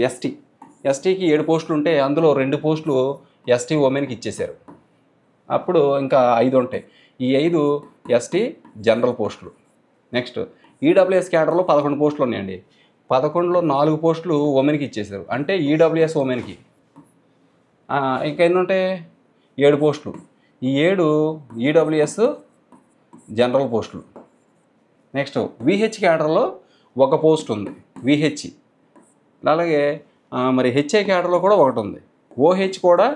ఎస్టీకి 7 పోస్టులు ఉంటే అందులో 2 పోస్టులు ఎస్టీ ఉమెన్కి ఇచ్చేశారు. అప్పుడు ఇంకా 5 ఉంటాయి. ఈ 5 ఎస్టీ జనరల్ పోస్టులు. నెక్స్ట్ ఈడబ్ల్యూఎస్ క్యాడర్లో 11 పోస్టులు ఉన్నాయండి. 11లో 4 పోస్టులు ఉమెన్కి ఇచ్చేశారు. అంటే ఈడబ్ల్యూఎస్ ఉమెన్కి. ఇంకా ఎన్ని ఉంటాయి? 7 పోస్టులు. ఈ 7 ఈడబ్ల్యూఎస్ జనరల్ పోస్టులు. నెక్స్ట్ విహెచ్ క్యాడర్లో 1 పోస్ట్ ఉంది, విహెచ్. అలాగే మరి హెచ్ఐ క్యాడర్లో కూడా 1 ఉంది. ఓహెచ్ కూడా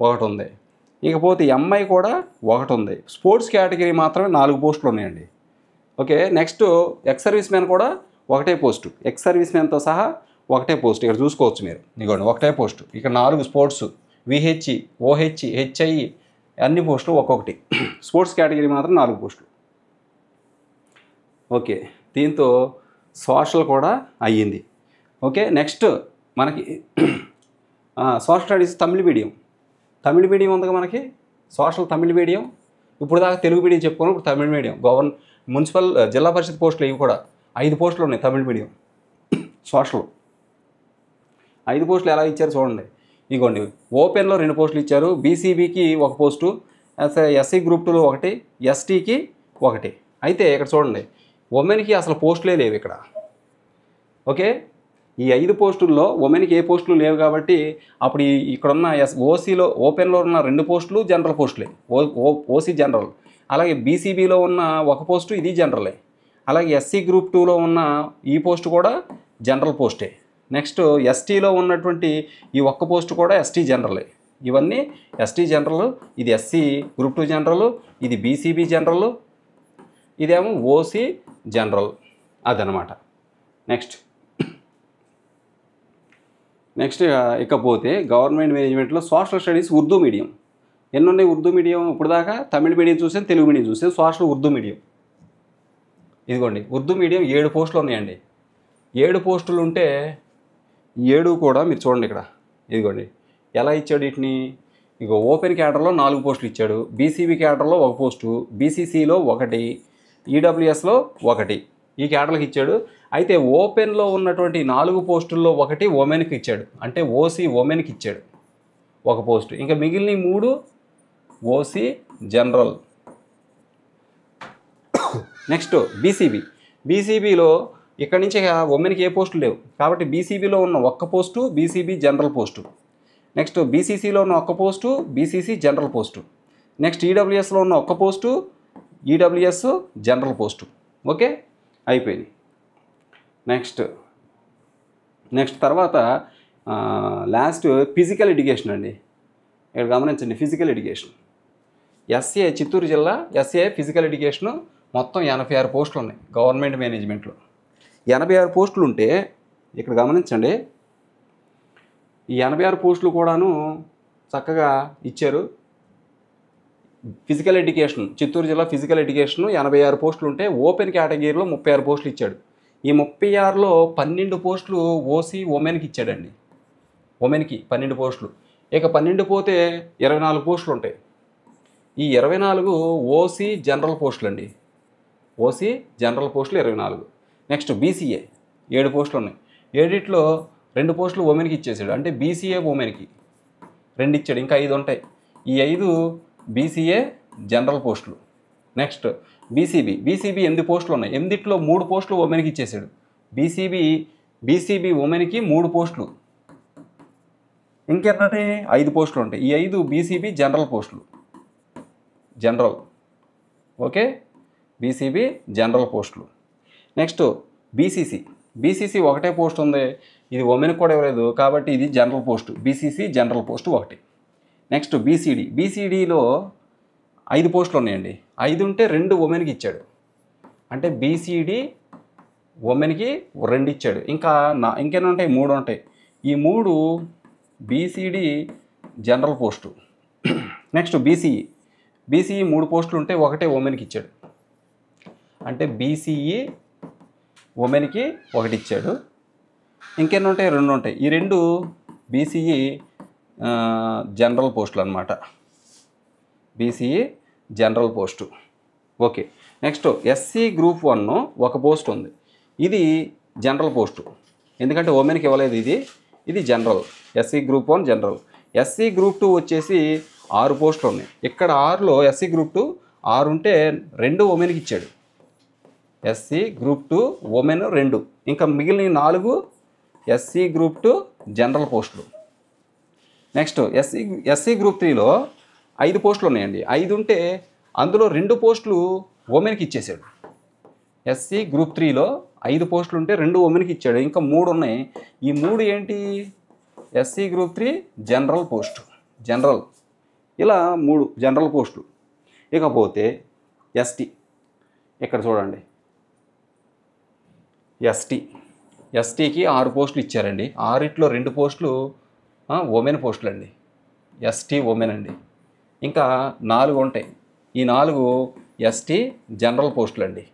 1 ఉంది. ఇకపోతే ఎంఐ కూడా 1 ఉంది. స్పోర్ట్స్ కేటగిరీ మాత్రమే 4 పోస్టులు ఉన్నాయండి. Okay, next X service man కూడా 1 పోస్టు. ఎక్స్ సర్వీస్ మ్యాన్తో సహా 1 పోస్ట్. ఇక్కడ చూసుకోవచ్చు మీరు. ఇదిగోండి 1 పోస్టు. ఇక్కడ 4 స్పోర్ట్స్, విహెచ్, ఓహెచ్, హెచ్ఐ అన్ని పోస్టులు ఒక్కొక్కటి. స్పోర్ట్స్ కేటగిరీ మాత్రం 4 పోస్టులు. ఓకే, దీంతో సోషల్ కూడా అయ్యింది. ఓకే, నెక్స్ట్ మనకి సోషల్ స్టడీస్ తమిళ మీడియం ఉందిగా మనకి. సోషల్ తమిళ మీడియం, ఇప్పుడు దాకా తెలుగు మీడియం చెప్పుకున్నాం, ఇప్పుడు తమిళ మీడియం. మున్సిపల్ జిల్లా పరిషత్ పోస్టులు ఇవి కూడా 5 పోస్టులు ఉన్నాయి తమిళ మీడియం. సోషల్ 5 పోస్టులు ఎలా ఇచ్చారు చూడండి. ఇగోండి, ఓపెన్లో 2 పోస్టులు ఇచ్చారు. బీసీబీకి 1 పోస్టు, ఎస్సీ గ్రూప్ 2లో 1, ఎస్టీకి 1. అయితే ఇక్కడ చూడండి, ఉమెన్కి అసలు పోస్టులే లేవు ఇక్కడ. ఓకే, ఈ 5 పోస్టుల్లో ఉమెన్కి ఏ పోస్టులు లేవు కాబట్టి అప్పుడు ఇక్కడున్న ఓసీలో ఓపెన్లో ఉన్న 2 పోస్టులు జనరల్ పోస్టులే, ఓసీ జనరల్. అలాగే బీసీబీలో ఉన్న 1 పోస్టు ఇది జనరలే. అలాగే ఎస్సీ గ్రూప్ 2లో ఉన్న ఈ పోస్టు కూడా జనరల్ పోస్టే. నెక్స్ట్ ఎస్టీలో ఉన్నటువంటి ఈ 1 పోస్టు కూడా ఎస్టీ జనరలే. ఇవన్నీ ఎస్టీ జనరల్, ఇది ఎస్సీ గ్రూప్ 2 జనరల్, ఇది బీసీబీ జనరల్, ఇదేమో ఓసీ జనరల్. అదనమాట. నెక్స్ట్ ఇకపోతే గవర్నమెంట్ మేనేజ్మెంట్లో సోషల్ స్టడీస్ ఉర్దూ మీడియం. ఎన్ని ఉన్నాయి ఉర్దూ మీడియం? ఇప్పుడు దాకా తమిళ మీడియం చూసాను, తెలుగు మీడియం చూసాను, సోషల్ ఉర్దూ మీడియం. ఇదిగోండి, ఉర్దూ మీడియం 7 పోస్టులు ఉన్నాయండి. 7 పోస్టులు ఉంటే 7 కూడా మీరు చూడండి ఇక్కడ. ఇదిగోండి ఎలా ఇచ్చాడు వీటిని. ఇక ఓపెన్ క్యాడర్లో 4 పోస్టులు ఇచ్చాడు, బీసీబీ క్యాడర్లో 1 పోస్టు, బీసీసీలో 1, ఈడబ్ల్యూఎస్లో 1 ఈ క్యాడర్లకు ఇచ్చాడు. అయితే ఓపెన్లో ఉన్నటువంటి 4 పోస్టుల్లో 1 ఉమెన్కి ఇచ్చాడు, అంటే ఓసీ ఉమెన్కి ఇచ్చాడు 1 పోస్టు. ఇంకా మిగిలిన 3 ఓసీ జనరల్. నెక్స్ట్ బీసీబీలో ఇక్కడ నుంచి ఉమెన్కి ఏ పోస్టులు లేవు కాబట్టి బీసీబీలో ఉన్న 1 post BCB general post. Next బీసీసీలో ఉన్న 1 post BCC general post. Next ఈడబ్ల్యూఎస్లో ఉన్న 1 post EWS general post. Okay, అయిపోయింది. నెక్స్ట్ తర్వాత లాస్ట్ ఫిజికల్ ఎడ్యుకేషన్ అండి. ఇక్కడ గమనించండి, ఫిజికల్ ఎడ్యుకేషన్ ఎస్ఏ చిత్తూరు జిల్లా ఎస్ఏ ఫిజికల్ ఎడ్యుకేషను మొత్తం 86 పోస్టులు ఉన్నాయి గవర్నమెంట్ మేనేజ్మెంట్లో. 86 పోస్టులు ఉంటే ఇక్కడ గమనించండి, ఈ 86 పోస్టులు కూడాను చక్కగా ఇచ్చారు. ఫిజికల్ ఎడ్యుకేషన్ చిత్తూరు జిల్లా ఫిజికల్ ఎడ్యుకేషన్ 86 పోస్టులు ఉంటే ఓపెన్ కేటగిరీలో 36 పోస్టులు ఇచ్చాడు. ఈ 36లో 12 పోస్టులు ఓసీ ఉమెన్కి ఇచ్చాడండి. ఉమెన్కి 12 పోస్టులు. ఇక 12 పోతే 24 పోస్టులు ఉంటాయి. ఈ 24 ఓసీ జనరల్ పోస్టులు అండి. ఓసీ జనరల్ పోస్టులు 24. నెక్స్ట్ బీసీఏ 7 పోస్టులు ఉన్నాయి. 7లో 2 పోస్టులు ఉమెన్కి ఇచ్చేసాడు, అంటే బీసీఏ ఉమెన్కి 2 ఇచ్చాడు, ఇంకా 5 ఉంటాయి. ఈ 5 బీసీఏ జనరల్ పోస్టులు. నెక్స్ట్ బీసీబీ 8 పోస్టులు ఉన్నాయి. 8లో 3 పోస్టులు ఉమెన్కి ఇచ్చేసాడు. బీసీబీ ఉమెన్కి 3 పోస్టులు. ఇంకేంటంటే 5 పోస్టులు ఉంటాయి. ఈ 5 బీసీబీ జనరల్ పోస్టులు, జనరల్. ఓకే, బీసీబీ జనరల్ పోస్టులు. నెక్స్ట్ బీసీసీ 1 పోస్ట్ ఉంది, ఇది ఉమెన్కి కూడా ఇవ్వలేదు కాబట్టి ఇది general post, BCC general post 1. Next బీసీడీలో 5 పోస్టులు ఉన్నాయండి. 5 ఉంటే 2 ఉమెన్కి ఇచ్చాడు, అంటే బీసీడీ ఉమెన్కి 2 ఇచ్చాడు. ఇంకేమైనా ఉంటాయి? 3 ఉంటాయి. ఈ 3 BCD general post. Next BCE 3 పోస్టులు ఉంటే 1 ఉమెన్కి ఇచ్చాడు, అంటే బీసీఈ ఉమెన్కి 1 ఇచ్చాడు. ఇంకెన్ని ఉంటాయి? 2 ఉంటాయి. ఈ 2 బీసీఈ జనరల్ పోస్టులు అనమాట, BCE general post. Okay, next SC group 1 1 post ఉంది. ఇది జనరల్ పోస్టు, ఎందుకంటే ఉమెన్కి ఇవ్వలేదు. ఇది general. SC group 1 general. SC group 2 వచ్చేసి 6 పోస్టులు ఉన్నాయి. ఇక్కడ 6లో ఎస్సీ గ్రూప్ 2 6 ఉంటే 2 ఉమెన్కి ఇచ్చాడు. ఎస్సీ గ్రూప్ 2 ఉమెన్ 2, ఇంకా మిగిలిన 4 ఎస్సీ గ్రూప్ 2 జనరల్ పోస్టులు. నెక్స్ట్ ఎస్సీ గ్రూప్ 3లో 5 పోస్టులు ఉన్నాయండి. 5 ఉంటే అందులో 2 పోస్టులు ఉమెన్కి ఇచ్చేసాడు. ఎస్సీ గ్రూప్ 3లో 5 పోస్టులు ఉంటే 2 ఉమెన్కి ఇచ్చాడు, ఇంకా 3 ఉన్నాయి. ఈ 3 ఏంటి? SC group 3 general post, general. ఇలా 3 జనరల్ పోస్టులు. ఇకపోతే ఎస్టీ, ఇక్కడ చూడండి, ఎస్టీకి 6 పోస్టులు ఇచ్చారండి. 6లో 2 పోస్టులు ఉమెన్ పోస్టులు అండి, ఎస్టీ ఉమెన్ అండి. ఇంకా 4 ఉంటాయి. ఈ 4 ఎస్టీ జనరల్ పోస్టులు అండి.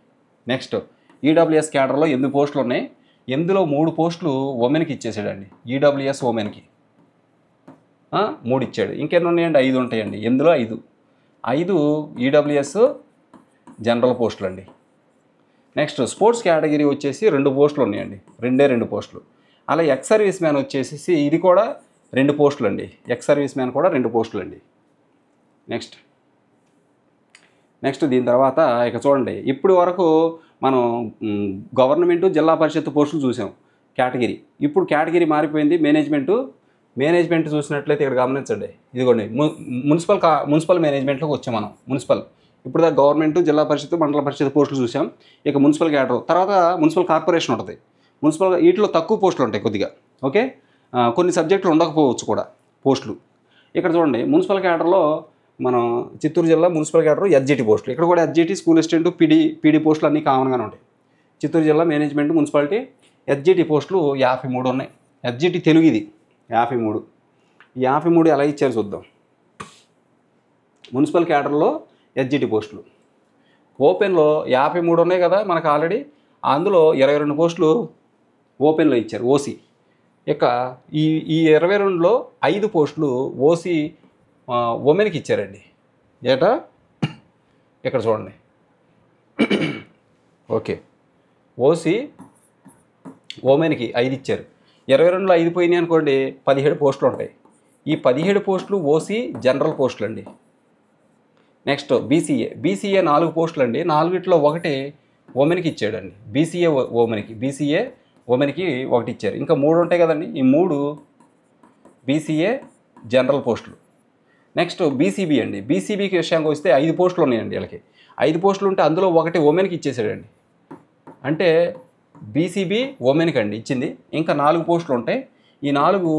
నెక్స్ట్ ఈడబ్ల్యూఎస్ క్యాడర్లో 8 పోస్టులు ఉన్నాయి. ఎందులో 3 పోస్టులు ఉమెన్కి ఇచ్చేసాడండి, ఈడబ్ల్యూఎస్ ఉమెన్కి 3 ఇచ్చాడు. ఇంకెన్ని ఉన్నాయండి? 5 ఉంటాయండి. ఎందులో 5 ఈడబ్ల్యూఎస్ జనరల్ పోస్టులు అండి. నెక్స్ట్ స్పోర్ట్స్ కేటగిరీ వచ్చేసి 2 పోస్టులు ఉన్నాయండి, 2 పోస్టులు. అలా ఎక్స్ సర్వీస్ మ్యాన్ వచ్చేసి ఇది కూడా 2 పోస్టులు అండి, ఎక్స్ సర్వీస్ మ్యాన్ కూడా 2 పోస్టులు అండి. నెక్స్ట్ దీని తర్వాత ఇక చూడండి, ఇప్పుడు వరకు మనం గవర్నమెంటు జిల్లా పరిషత్ పోస్టులు చూసాం కేటగిరీ. ఇప్పుడు కేటగిరీ మారిపోయింది, మేనేజ్మెంట్ చూసినట్లయితే ఇక్కడ గమనించండి. ఇదిగోండి మున్సిపల్ మేనేజ్మెంట్లోకి వచ్చాం మనం. ఇప్పుడు దాకా గవర్నమెంట్, జిల్లా పరిషత్, మండల పరిషత్ పోస్టులు చూసాం. ఇక మున్సిపల్ క్యాడర్, తర్వాత మున్సిపల్ కార్పొరేషన్ ఉంటుంది. వీటిలో తక్కువ పోస్టులు ఉంటాయి కొద్దిగా. ఓకే, కొన్ని సబ్జెక్టులు ఉండకపోవచ్చు కూడా పోస్టులు. ఇక్కడ చూడండి, మున్సిపల్ క్యాడర్లో మనం చిత్తూరు జిల్లా మున్సిపల్ క్యాడర్ ఎస్జిటి పోస్టులు. ఇక్కడ కూడా ఎస్జిటి, స్కూల్ అసిస్టెంట్, పీడీ పోస్టులు అన్నీ కామన్గానే ఉంటాయి. చిత్తూరు జిల్లా మేనేజ్మెంట్, మున్సిపాలిటీ ఎస్జిటి పోస్టులు 53 ఉన్నాయి. ఎస్జిటి తెలుగు ఇది 53. ఈ 53 ఎలా ఇచ్చారు చూద్దాం. మున్సిపల్ క్యాడర్లో ఎస్జిటి పోస్టులు ఓపెన్లో 53 ఉన్నాయి కదా మనకు ఆల్రెడీ. అందులో 22 పోస్టులు ఓపెన్లో ఇచ్చారు, ఓసీ. ఇక ఈ 22లో 5 పోస్టులు ఓసీ ఉమెన్కి ఇచ్చారండి. ఇక్కడ చూడండి. ఓకే, ఓసీ ఉమెన్కి 5 ఇచ్చారు. 22లో 5 పోయినాయి అనుకోండి, 17 పోస్టులు ఉంటాయి. ఈ 17 పోస్టులు ఓసీ జనరల్ పోస్టులు అండి. నెక్స్ట్ బీసీఏ 4 పోస్టులు అండి. 4లో 1 ఉమెన్కి ఇచ్చాడండి. బీసీఏ ఉమెన్కి 1 ఇచ్చారు. ఇంకా 3 ఉంటాయి కదండి, ఈ 3 బీసీఏ జనరల్ పోస్టులు. నెక్స్ట్ బీసీబీ అండి. బీసీబీకి విషయానికి వస్తే 5 పోస్టులు ఉన్నాయండి వీళ్ళకి. 5 పోస్టులు ఉంటే అందులో 1 ఉమెన్కి ఇచ్చేసాడండి. అంటే బీసీబీ ఉమెన్కి అండి ఇచ్చింది. ఇంకా 4 పోస్టులు ఉంటాయి. ఈ 4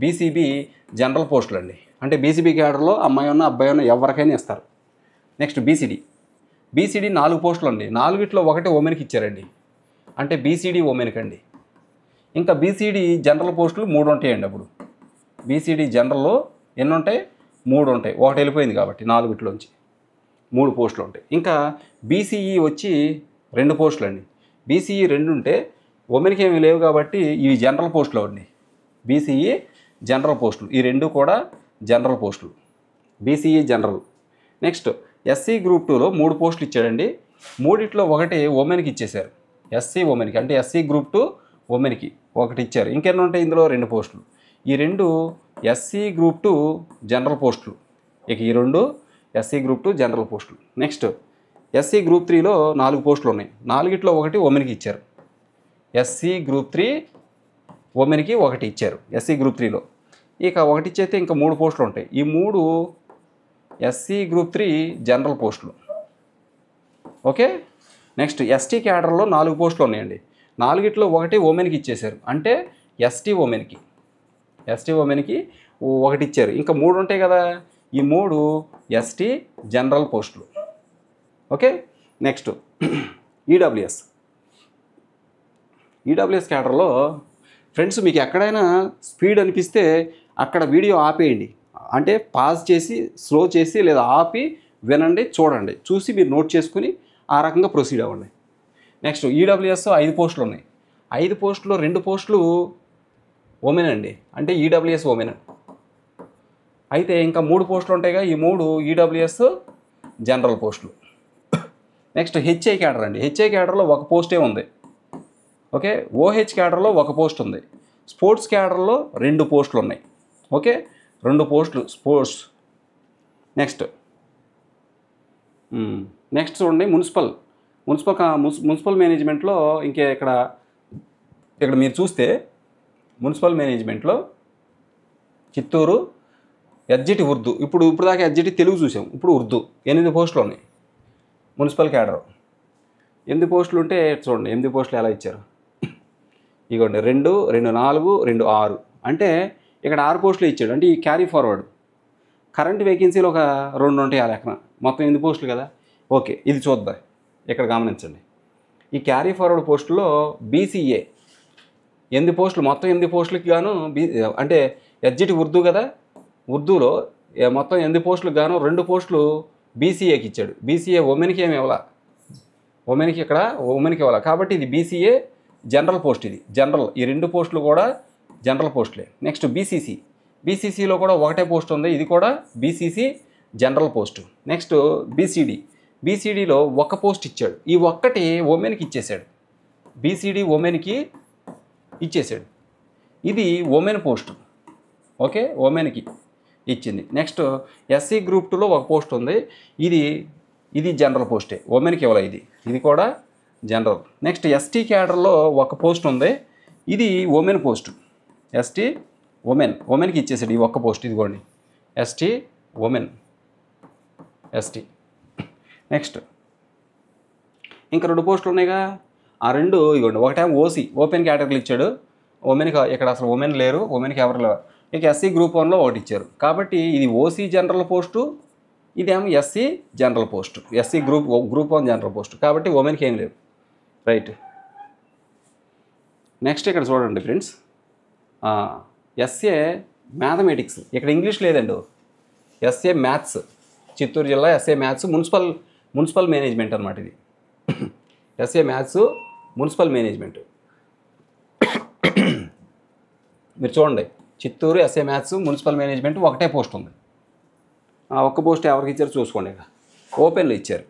బీసీబీ జనరల్ పోస్టులు అండి. అంటే బీసీబీ క్యాడర్లో అమ్మాయి ఉన్న అబ్బాయి ఉన్న ఎవరికైనా ఇస్తారు. నెక్స్ట్ బీసీడీ 4 పోస్టులు అండి. 4లో 1 ఉమెన్కి ఇచ్చారండి. అంటే బీసీడీ ఉమెన్కి అండి. ఇంకా బీసీడీ జనరల్ పోస్టులు 3 ఉంటాయండి. అప్పుడు బీసీడీ జనరల్లో ఎన్ని ఉంటాయి? 3 ఉంటాయి. 1 వెళ్ళిపోయింది కాబట్టి 4లోంచి 3 పోస్టులు ఉంటాయి. ఇంకా బీసీఈ వచ్చి 2 పోస్టులు అండి. బీసీఈ 2 ఉంటే ఉమెన్కి ఏమీ లేవు కాబట్టి ఇవి జనరల్ పోస్టులు అండి. బీసీఈ జనరల్ పోస్టులు, ఈ 2 కూడా జనరల్ పోస్టులు, BCE general. Next SC group 2లో 3 పోస్టులు ఇచ్చాడండి. 3లో 1 ఉమెన్కి ఇచ్చేశారు, ఎస్సీ ఉమెన్కి. అంటే ఎస్సీ గ్రూప్ 2 ఉమెన్కి 1 ఇచ్చారు. ఇంకెన్ని ఉంటాయి? ఇందులో 2 పోస్టులు. ఈ 2 ఎస్సీ గ్రూప్ 2 జనరల్ పోస్టులు. ఇక ఈ 2 ఎస్సీ గ్రూప్ 2 జనరల్ పోస్టులు. నెక్స్ట్ ఎస్సీ గ్రూప్ 3లో 4 పోస్టులు ఉన్నాయి. 4లో 1 ఉమెన్కి ఇచ్చారు. ఎస్సీ గ్రూప్ 3 ఉమెన్కి 1 ఇచ్చారు ఎస్సీ గ్రూప్ 3లో. ఇక 1 ఇచ్చేస్తే ఇంకా 3 పోస్టులు ఉంటాయి. ఈ 3 ఎస్సీ గ్రూప్ 3 జనరల్ పోస్టులు. ఓకే, నెక్స్ట్ ఎస్టీ క్యాడర్లో 4 పోస్టులు ఉన్నాయండి. 4లో 1 ఉమెన్కి ఇచ్చేశారు. అంటే ఎస్టీ ఉమెన్కి 1 ఇచ్చారు. ఇంకా 3 ఉంటాయి కదా, ఈ 3 ఎస్టీ జనరల్ పోస్టులు. ఓకే, నెక్స్ట్ ఈడబ్ల్యూఎస్ క్యాడర్లో ఫ్రెండ్స్, మీకు ఎక్కడైనా స్పీడ్ అనిపిస్తే అక్కడ వీడియో ఆపేయండి. అంటే పాజ్ చేసి, స్లో చేసి, లేదా ఆపి వినండి, చూడండి. చూసి మీరు నోట్ చేసుకుని ఆ రకంగా ప్రొసీడ్ అవ్వండి. నెక్స్ట్ ఈడబ్ల్యూఎస్ 5 పోస్టులు ఉన్నాయి. 5 పోస్టులో 2 పోస్టులు ఉమెన్ అండి. అంటే ఈడబ్ల్యూఎస్ ఉమెన్. అయితే ఇంకా 3 పోస్టులు ఉంటాయిగా, ఈ 3 ఈడబ్ల్యూఎస్ జనరల్ పోస్టులు. నెక్స్ట్ హెచ్ఐ క్యాడర్ అండి. హెచ్ఐ క్యాడర్లో 1 పోస్టే ఉంది. ఓకే, ఓహెచ్ క్యాడర్లో 1 పోస్ట్ ఉంది. స్పోర్ట్స్ క్యాడర్లో 2 పోస్టులు ఉన్నాయి. ఓకే, 2 పోస్టులు స్పోర్ట్స్. నెక్స్ట్ చూడండి, మున్సిపల్ మేనేజ్మెంట్లో ఇంకే ఇక్కడ మీరు చూస్తే మున్సిపల్ మేనేజ్మెంట్లో చిత్తూరు ఎస్జిటి ఉర్దూ. ఇప్పుడు దాకా ఎస్జిటి తెలుగు చూసాం, ఇప్పుడు ఉర్దూ. 8 పోస్టులు ఉన్నాయి. మున్సిపల్ క్యాడర్ 8 పోస్టులు ఉంటే చూడండి 8 పోస్టులు ఎలా ఇచ్చారు. ఇగోండి 2, 2, 4, 2, 6. అంటే ఇక్కడ 6 పోస్టులు ఇచ్చాడు. అంటే ఈ క్యారీ ఫార్వర్డ్ కరెంట్ వేకెన్సీలు ఒక 2 ఉంటాయి ఆ లెక్కన. మొత్తం 8 పోస్టులు కదా. ఓకే, ఇది చూద్దాం. ఇక్కడ గమనించండి, ఈ క్యారీ ఫార్వర్డ్ పోస్టులో బీసీఏ 8 పోస్టులు. మొత్తం 8 పోస్టులకి గాను అంటే ఎస్జిటి ఉర్దూ కదా, ఉర్దూలో మొత్తం 8 పోస్టులకు గాను 2 పోస్టులు బీసీఏకి ఇచ్చాడు. బీసీఏ ఉమెన్కి ఏమి ఇవ్వాలా, ఉమెన్కి ఇవ్వాలా. కాబట్టి ఇది బీసీఏ జనరల్ పోస్ట్, ఇది జనరల్. ఈ 2 పోస్టులు కూడా జనరల్ పోస్టులే. నెక్స్ట్ బీసీసీ, బీసీసీలో కూడా ఒకటే పోస్ట్ ఉంది, ఇది కూడా BCC general post. Next BCD, బీసీడీలో ఒక పోస్ట్ ఇచ్చాడు, ఈ ఒక్కటి ఉమెన్కి ఇచ్చేసాడు, బీసీడీ ఉమెన్కి ఇచ్చేసాడు. ఇది ఉమెన్ పోస్టు, ఓకే, ఉమెన్కి ఇచ్చింది. నెక్స్ట్ ఎస్సీ గ్రూప్ 2లో ఒక పోస్ట్ ఉంది, ఇది జనరల్ పోస్టే, ఉమెన్కి ఇవ్వాలి, ఇది కూడా జనరల్. నెక్స్ట్ ఎస్టీ క్యాడర్లో ఒక పోస్ట్ ఉంది, ఇది ఉమెన్ పోస్టు, ఎస్టీ ఉమెన్కి ఇచ్చేసాడు ఈ ఒక్క పోస్ట్, ఇదిగోండి ఎస్టీ ఉమెన్, ఎస్టీ. నెక్స్ట్ ఇంకా 2 పోస్టులు ఉన్నాయిగా, ఆ 2 ఇవ్వండి. ఒకటేమో ఓసీ ఓపెన్ కేటగిరీలు ఇచ్చాడు, ఉమెన్కి ఇక్కడ అసలు ఉమెన్ లేరు, ఉమెన్కి ఎవరు లేరు. ఇక ఎస్సీ గ్రూప్ 1లో ఒకటి ఇచ్చారు, కాబట్టి ఇది ఓసీ జనరల్ పోస్టు, ఇదేమో SC general post, SC group 1 general post, కాబట్టి ఉమెన్కి ఏం లేవు, రైట్. నెక్స్ట్ ఇక్కడ చూడండి ఫ్రెండ్స్, ఎస్ఏ మ్యాథమెటిక్స్, ఇక్కడ ఇంగ్లీష్ లేదండి, ఎస్ఏ మ్యాథ్స్, చిత్తూరు జిల్లా ఎస్ఏ మ్యాథ్స్ మున్సిపల్ మేనేజ్మెంట్ అనమాట ఇది. SA maths municipal management. మీరు చూడండి, Chittoor SA maths municipal management ఒకటే పోస్ట్ ఉంది. ఆ ఒక్క పోస్ట్ ఎవరికి ఇచ్చారు చూసుకోండి. ఇక ఓపెన్లో ఇచ్చారు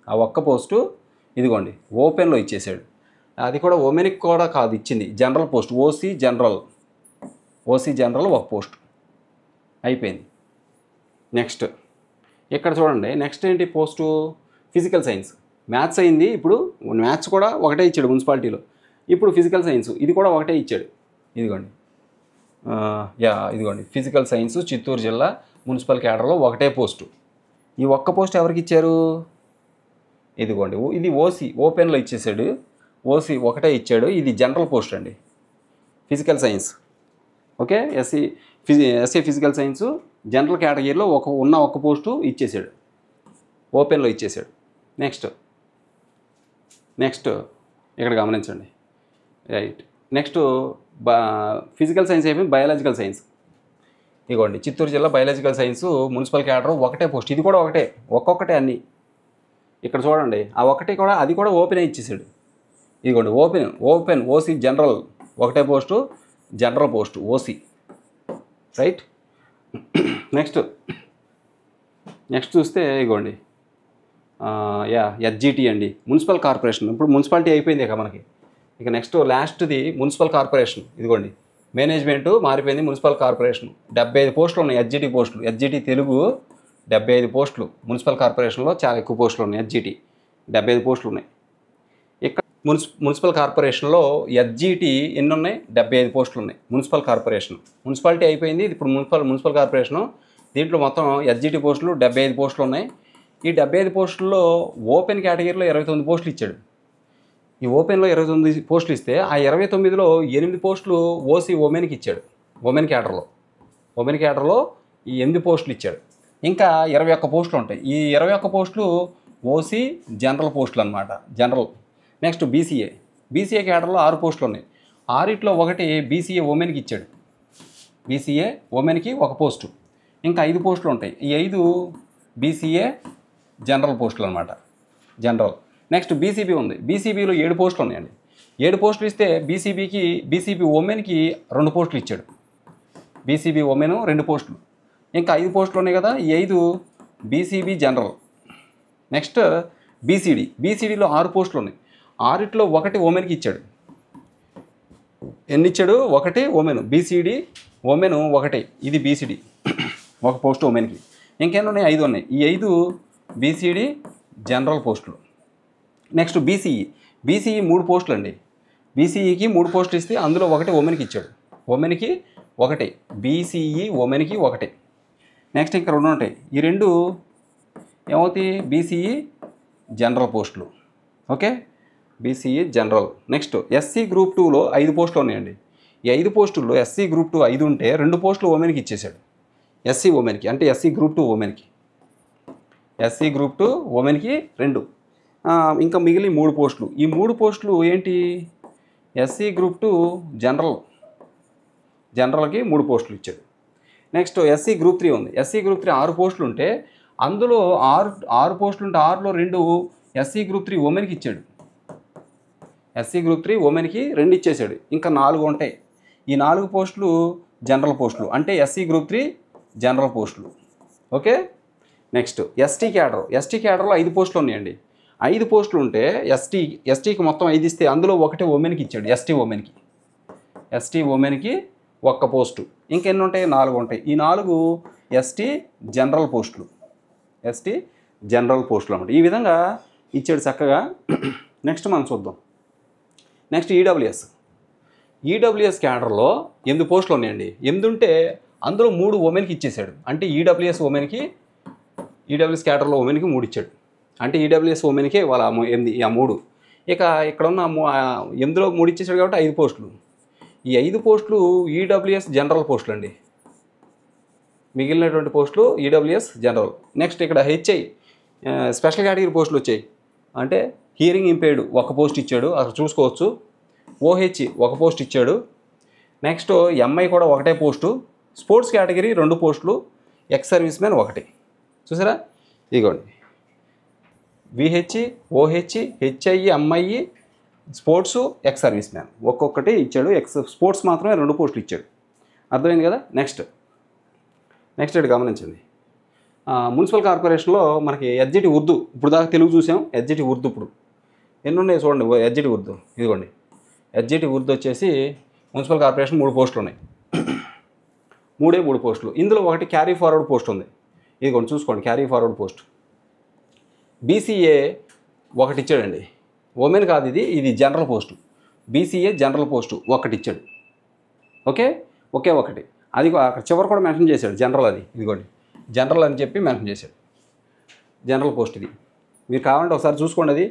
ఆ ఒక్క పోస్టు, ఇదిగోండి ఓపెన్లో ఇచ్చేసాడు. అది కూడా ఉమెన్కి కూడా కాదు ఇచ్చింది, జనరల్ పోస్ట్, ఓసీ జనరల్ ఒక పోస్ట్ అయిపోయింది. నెక్స్ట్ ఇక్కడ చూడండి, నెక్స్ట్ ఏంటి పోస్టు, ఫిజికల్ సైన్స్. మ్యాథ్స్ అయింది, ఇప్పుడు మ్యాథ్స్ కూడా ఒకటే ఇచ్చాడు మున్సిపాలిటీలో. ఇప్పుడు ఫిజికల్ సైన్స్, ఇది కూడా ఒకటే ఇచ్చాడు, ఇదిగోండి ఇదిగోండి ఫిజికల్ సైన్స్ చిత్తూరు జిల్లా మున్సిపల్ క్యాడర్లో ఒకటే పోస్టు. ఈ ఒక్క పోస్ట్ ఎవరికి ఇచ్చారు, ఇదిగోండి ఇది ఓసీ ఓపెన్లో ఇచ్చేసాడు, ఓసీ ఒకటే ఇచ్చాడు, ఇది జనరల్ పోస్ట్ అండి, physical science, okay. SC physical science general కేటగిరీలో ఒక పోస్టు ఇచ్చేసాడు, ఓపెన్లో ఇచ్చేసాడు. నెక్స్ట్ ఇక్కడ గమనించండి, రైట్. నెక్స్ట్ ఫిజికల్ సైన్స్ అయిపోయింది, బయాలజికల్ సైన్స్. ఇదిగోండి చిత్తూరు జిల్లా బయాలజికల్ సైన్స్ మున్సిపల్ క్యాడర్ ఒకటే పోస్ట్, ఇది కూడా ఒకటే, ఒక్కొక్కటే అన్నీ. ఇక్కడ చూడండి, ఆ ఒకటి కూడా, అది కూడా ఓపెన్ ఇచ్చేసాడు, ఇదిగోండి ఓపెన్ ఓసీ జనరల్ ఒకటే post, general post OC, right. Next చూస్తే ఇదిగోండి హెచ్జిటి అండి, మున్సిపల్ కార్పొరేషన్. ఇప్పుడు మున్సిపాలిటీ అయిపోయింది ఇక మనకి. ఇక నెక్స్ట్ లాస్ట్ది మున్సిపల్ కార్పొరేషన్, ఇదిగోండి మేనేజ్మెంట్ మారిపోయింది, మున్సిపల్ కార్పొరేషన్ 75 పోస్టులు ఉన్నాయి, హెచ్జిటి పోస్టులు, హెచ్జిటి తెలుగు 75 పోస్టులు, మున్సిపల్ కార్పొరేషన్లో చాలా ఎక్కువ పోస్టులు ఉన్నాయి, హెచ్జిటి 75 పోస్టులు ఉన్నాయి. ఇక్కడ మున్సిపల్ కార్పొరేషన్లో హెచ్జిటి ఎన్ని ఉన్నాయి, 75 పోస్టులు ఉన్నాయి. మున్సిపాలిటీ అయిపోయింది, ఇప్పుడు మున్సిపల్ కార్పొరేషను. దీంట్లో మొత్తం హెచ్జిటి పోస్టులు 75 పోస్టులు ఉన్నాయి. ఈ 75 పోస్టుల్లో ఓపెన్ కేటగిరీలో 29 పోస్టులు ఇచ్చాడు. ఈ ఓపెన్లో 29 పోస్టులు ఇస్తే ఆ 29లో 8 పోస్టులు ఓసీ ఉమెన్కి ఇచ్చాడు, ఉమెన్ క్యాడర్లో ఈ 8 పోస్టులు ఇచ్చాడు. ఇంకా 21 పోస్టులు ఉంటాయి. ఈ 21 పోస్టులు ఓసీ జనరల్ పోస్టులు అనమాట, జనరల్. నెక్స్ట్ బీసీఏ క్యాడర్లో 6 పోస్టులు ఉన్నాయి. 6లో ఒకటి బీసీఏ ఉమెన్కి ఇచ్చాడు, బీసీఏ ఉమెన్కి ఒక పోస్టు. ఇంకా 5 పోస్టులు ఉంటాయి. ఈ 5 బీసీఏ జనరల్ పోస్టులు అనమాట, జనరల్. నెక్స్ట్ బీసీబీ ఉంది, బీసీబీలో 7 పోస్టులు ఉన్నాయండి. 7 పోస్టులు ఇస్తే బీసీబీ ఉమెన్కి 2 పోస్టులు ఇచ్చాడు, బీసీబీ ఉమెన్ 2 పోస్టులు. ఇంకా 5 పోస్టులు ఉన్నాయి కదా, ఈ 5 బీసీబీ జనరల్. నెక్స్ట్ బీసీడీలో 6 పోస్టులు ఉన్నాయి. 6లో ఒకటి ఉమెన్కి ఇచ్చాడు. ఎన్ని ఇచ్చాడు, ఒకటి ఉమెన్, బీసీడీ ఉమెన్ ఒకటి, ఇది బీసీడీ ఒక పోస్టు ఉమెన్కి. ఇంకేం ఉన్నాయి, 5 ఉన్నాయి. ఈ 5 బీసీడీ జనరల్ పోస్టులు. నెక్స్ట్ బీసీఈ 3 పోస్టులు అండి. బీసీఈకి 3 పోస్టులు ఇస్తే అందులో ఒకటి ఉమెన్కి ఇచ్చాడు, ఉమెన్కి ఒకటి, బీసీఈ ఉమెన్కి ఒకటి. నెక్స్ట్ ఇంకా 2 ఉంటాయి. ఈ 2 ఏమవుతాయి, బీసీఈ జనరల్ పోస్టులు, okay, BCE general. Next SC group 2లో 5 పోస్టులు ఉన్నాయండి. ఈ 5 పోస్టుల్లో ఎస్సీ గ్రూప్ 2 5 ఉంటే 2 పోస్టులు ఉమెన్కి ఇచ్చేసాడు, ఎస్సీ ఉమెన్కి, అంటే ఎస్సీ గ్రూప్ 2 ఉమెన్కి, ఎస్సీ గ్రూప్ 2 ఉమెన్కి 2. ఇంకా మిగిలి 3 పోస్టులు. ఈ 3 పోస్టులు ఏంటి, ఎస్సీ గ్రూప్ 2 జనరల్కి 3 పోస్టులు ఇచ్చాడు. నెక్స్ట్ ఎస్సీ గ్రూప్ 3 ఉంది. ఎస్సీ గ్రూప్ 3 6 పోస్టులు ఉంటే అందులో 6 పోస్టులు ఉంటే 6లో 2 ఎస్సీ గ్రూప్ 3 ఉమెన్కి ఇచ్చాడు. ఎస్సీ గ్రూప్ 3 ఉమెన్కి 2 ఇచ్చేసాడు, ఇంకా 4 ఉంటాయి. ఈ 4 పోస్టులు జనరల్ పోస్టులు, అంటే ఎస్సీ గ్రూప్ 3 జనరల్ పోస్టులు. ఓకే. నెక్స్ట్ ఎస్టీ క్యాడర్లో 5 పోస్టులు ఉన్నాయండి. 5 పోస్టులు ఉంటే ఎస్టీకి మొత్తం 5 ఇస్తే అందులో ఒకటే ఉమెన్కి ఇచ్చాడు. ఎస్టీ ఉమెన్కి 1 పోస్టు. ఇంకెన్ని ఉంటాయి? 4 ఉంటాయి. ఈ 4 ఎస్టీ జనరల్ పోస్టులు అన్నమాట. ఈ విధంగా ఇచ్చాడు చక్కగా. నెక్స్ట్ మనం చూద్దాం. నెక్స్ట్ ఈడబ్ల్యూఎస్ క్యాడర్లో 8 పోస్టులు ఉన్నాయండి. 8 ఉంటే అందులో 3 ఉమెన్కి ఇచ్చేసాడు. అంటే ఈడబ్ల్యూఎస్ క్యాడర్లో ఉమెన్కి 3 ఇచ్చాడు. అంటే ఈడబ్ల్యూఎస్ ఉమెన్కే వాళ్ళ 3. ఇక ఇక్కడ ఉన్న 8లో 3 ఇచ్చేసాడు కాబట్టి 5 పోస్టులు. ఈ 5 పోస్టులు ఈడబ్ల్యూఎస్ జనరల్ పోస్టులు అండి. మిగిలినటువంటి పోస్టులు ఈడబ్ల్యూఎస్ జనరల్. నెక్స్ట్ ఇక్కడ హెచ్ఐ స్పెషల్ కేటగిరీ పోస్టులు వచ్చాయి. అంటే హియరింగ్ ఇంపేర్డ్ 1 పోస్ట్ ఇచ్చాడు, అక్కడ చూసుకోవచ్చు. ఓహెచ్ 1 పోస్ట్ ఇచ్చాడు. నెక్స్ట్ ఎంఐ కూడా 1 పోస్టు. స్పోర్ట్స్ కేటగిరీ 2 పోస్టులు. Ex service man 1. చూసారా? ఇదిగోండి, VH, OH, HI, MI, sports, ex service man ఒక్కొక్కటి ఇచ్చాడు. స్పోర్ట్స్ మాత్రమే 2 పోస్టులు ఇచ్చాడు. అర్థమైంది కదా? నెక్స్ట్ ఇటు గమనించండి. మున్సిపల్ కార్పొరేషన్లో మనకి ఎస్జిటి ఉర్దూ, ఇప్పుడు దాకా తెలుగు చూసాం. ఎస్జిటి ఉర్దూ ఇప్పుడు ఎన్ని ఉన్నాయి చూడండి. ఎస్జిటి ఉర్దూ ఇదిగోండి. ఎస్జిటి ఉర్దూ వచ్చేసి మున్సిపల్ కార్పొరేషన్ 3 పోస్టులు ఉన్నాయి. 3 పోస్టులు. ఇందులో ఒకటి క్యారీ ఫార్వర్డ్ పోస్ట్ ఉంది. ఇదిగోండి చూసుకోండి, క్యారీ ఫార్వర్డ్ పోస్ట్. బీసీఏ 1 ఇచ్చాడండి. ఉమెన్ కాదు, ఇది general post. BCA general post 1 ఇచ్చాడు. ఒకే ఒకటి. అది అక్కడ చివరి కూడా మెన్షన్ చేశాడు, జనరల్ అని. ఇదిగోండి, జనరల్ అని చెప్పి మెన్షన్ చేశాడు. జనరల్ పోస్ట్ ఇది. మీరు కావాలంటే ఒకసారి చూసుకోండి అది.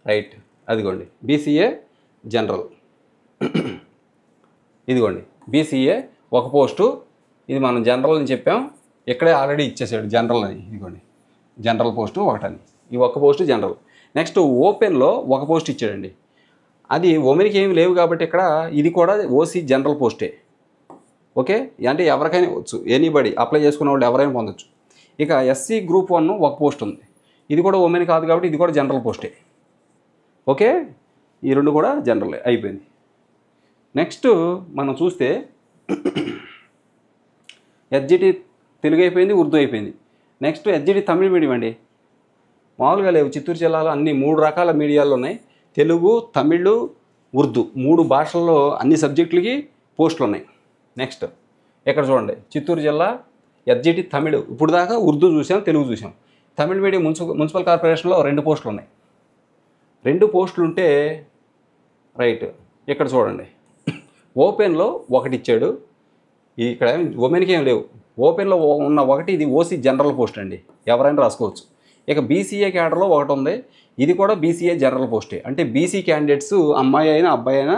రైట్, అదిగోండి బీసీఏ జనరల్. ఇదిగోండి బీసీఏ 1 పోస్టు. ఇది మనం జనరల్ అని చెప్పాం, ఇక్కడే ఆల్రెడీ ఇచ్చేసాడు జనరల్ అని. ఇదిగోండి జనరల్ పోస్టు 1 అని. ఈ 1 పోస్టు జనరల్. నెక్స్ట్ ఓపెన్లో 1 పోస్ట్ ఇచ్చాడండి. అది ఉమెన్కి ఏమి లేవు కాబట్టి ఇక్కడ ఇది కూడా ఓసీ జనరల్ పోస్టే. ఓకే, అంటే ఎవరికైనా వచ్చు, ఎనీబడి అప్లై చేసుకున్న వాళ్ళు ఎవరైనా పొందొచ్చు. ఇక ఎస్సీ గ్రూప్ 1 1 పోస్ట్ ఉంది. ఇది కూడా ఉమెన్ కాదు కాబట్టి ఇది కూడా జనరల్ పోస్టే. ఓకే, ఈ 2 కూడా జనరల్ అయిపోయింది. నెక్స్ట్ మనం చూస్తే ఎస్జిటి తెలుగు అయిపోయింది, ఉర్దూ అయిపోయింది. నెక్స్ట్ ఎస్జిటి తమిళ మీడియం అండి. మామూలుగా లేవు, చిత్తూరు జిల్లాలో అన్ని 3 రకాల మీడియాలు ఉన్నాయి. తెలుగు, తమిళ్, ఉర్దూ 3 భాషల్లో అన్ని సబ్జెక్టులకి పోస్టులు ఉన్నాయి. నెక్స్ట్ ఇక్కడ చూడండి, చిత్తూరు జిల్లా ఎస్జిటి తమిళ్. ఇప్పుడు దాకా ఉర్దూ చూసాం, తెలుగు చూసాం. తమిళ మీడియం మున్సిపల్ కార్పొరేషన్లో 2 పోస్టులు ఉన్నాయి. 2 పోస్టులు ఉంటే రైట్, ఇక్కడ చూడండి ఓపెన్లో 1 ఇచ్చాడు. ఇక్కడ ఉమెన్కి ఏం లేవు. ఓపెన్లో ఉన్న 1 ఇది ఓసీ జనరల్ పోస్ట్ అండి, ఎవరైనా రాసుకోవచ్చు. ఇక బీసీఏ క్యాడర్లో 1 ఉంది. ఇది కూడా బీసీఏ జనరల్ పోస్టే. అంటే బీసీ క్యాండిడేట్స్ అమ్మాయి అయినా అబ్బాయి అయినా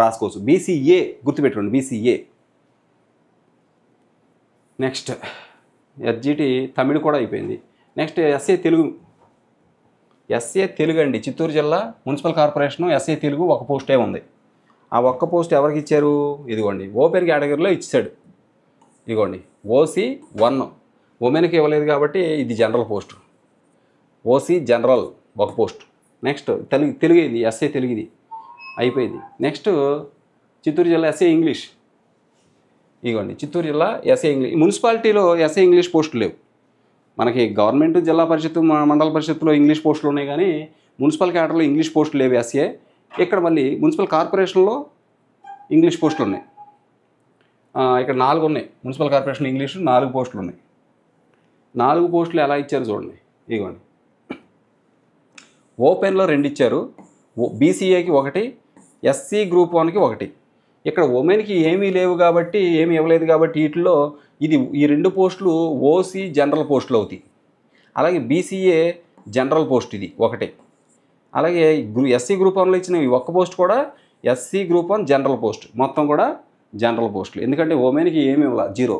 రాసుకోవచ్చు. బీసీఏ గుర్తుపెట్టుకోండి, బీసీఏ. నెక్స్ట్ ఎస్జిటి తమిళ్ కూడా అయిపోయింది. నెక్స్ట్ ఎస్ఏ తెలుగు అండి. చిత్తూరు జిల్లా మున్సిపల్ కార్పొరేషను ఎస్ఏ తెలుగు 1 పోస్టే ఉంది. ఆ 1 పోస్ట్ ఎవరికి ఇచ్చారు? ఇదిగోండి ఓపెన్ కేటగిరీలో ఇచ్చాడు. ఇదిగోండి ఓసీ 1 ఉమెన్కి ఇవ్వలేదు కాబట్టి ఇది general post. OC general 1 post. Next Telugu ఇది ఎస్ఏ తెలుగు ఇది అయిపోయింది. నెక్స్ట్ చిత్తూరు జిల్లా ఎస్ఏ ఇంగ్లీష్. ఇదిగోండి చిత్తూరు జిల్లా ఎస్ఏ ఇంగ్లీష్. మున్సిపాలిటీలో ఎస్ఏ ఇంగ్లీష్ పోస్టులు లేవు. మనకి గవర్నమెంట్, జిల్లా పరిషత్తు, మండల పరిషత్తులో ఇంగ్లీష్ పోస్టులు ఉన్నాయి కానీ మున్సిపల్ క్యాడర్లో ఇంగ్లీష్ పోస్టులు లేవు ఎస్ఏ. ఇక్కడ మళ్ళీ మున్సిపల్ కార్పొరేషన్లో ఇంగ్లీష్ పోస్టులు ఉన్నాయి. ఇక్కడ 4 ఉన్నాయి. మున్సిపల్ కార్పొరేషన్ ఇంగ్లీషు 4 పోస్టులు ఉన్నాయి. 4 పోస్టులు ఎలా ఇచ్చారు చూడండి. ఇదిగోండి ఓపెన్లో 2 ఇచ్చారు. బీసీఏకి 1, ఎస్సీ గ్రూప్ 1కి 1. ఇక్కడ ఉమెన్కి ఏమీ లేవు కాబట్టి, ఏమీ ఇవ్వలేదు కాబట్టి వీటిలో ఈ 2 పోస్టులు ఓసీ జనరల్ పోస్టులు అవుతాయి. అలాగే బీసీఏ జనరల్ పోస్ట్ ఇది 1. అలాగే ఎస్సీ గ్రూప్ 1లో ఇచ్చిన ఈ 1 పోస్ట్ కూడా ఎస్సీ గ్రూప్ 1 జనరల్ పోస్ట్. మొత్తం కూడా జనరల్ పోస్టులు. ఎందుకంటే ఉమెన్కి ఏమీ ఇవ్వాలి, 0.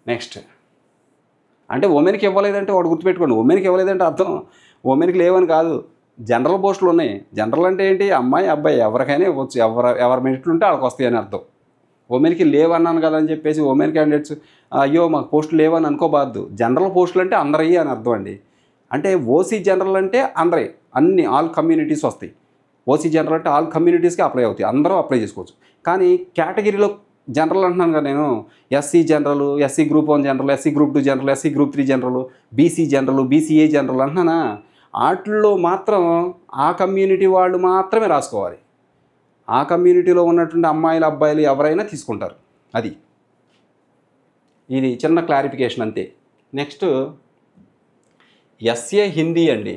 నెక్స్ట్ అంటే ఉమెన్కి ఇవ్వలేదంటే వాడు గుర్తుపెట్టుకోండి, ఉమెన్కి ఇవ్వలేదంటే అర్థం ఉమెన్కి లేవని కాదు, జనరల్ పోస్టులు ఉన్నాయి. జనరల్ అంటే ఏంటి? అమ్మాయి అబ్బాయి ఎవరికైనా ఇవ్వచ్చు, ఎవరి మెరిట్లు ఉంటే వాళ్ళకి వస్తాయి అని అర్థం. ఉమెన్కి లేవన్నాను కదా అని చెప్పేసి ఉమెన్ క్యాండిడేట్స్ అయ్యో మాకు పోస్టులు లేవని అనుకోబాద్దు. జనరల్ పోస్టులు అంటే అందరయ్యి అని అర్థం అండి. అంటే ఓసీ జనరల్ అంటే అందరై, అన్ని ఆల్ కమ్యూనిటీస్ వస్తాయి. ఓసీ జనరల్ అంటే ఆల్ కమ్యూనిటీస్కి అప్లై అవుతాయి, అందరూ అప్లై చేసుకోవచ్చు. కానీ కేటగిరీలో జనరల్ అంటున్నాను కదా నేను, SC general, SC group 1 general, SC group 2 general, SC group 3 general, BC general, BCA general అంటున్నానా, వాటిల్లో మాత్రం ఆ కమ్యూనిటీ వాళ్ళు మాత్రమే రాసుకోవాలి. ఆ కమ్యూనిటీలో ఉన్నటువంటి అమ్మాయిలు అబ్బాయిలు ఎవరైనా తీసుకుంటారు. అది ఇది చిన్న క్లారిఫికేషన్ అంతే. నెక్స్ట్ ఎస్ఏ హిందీ అండి.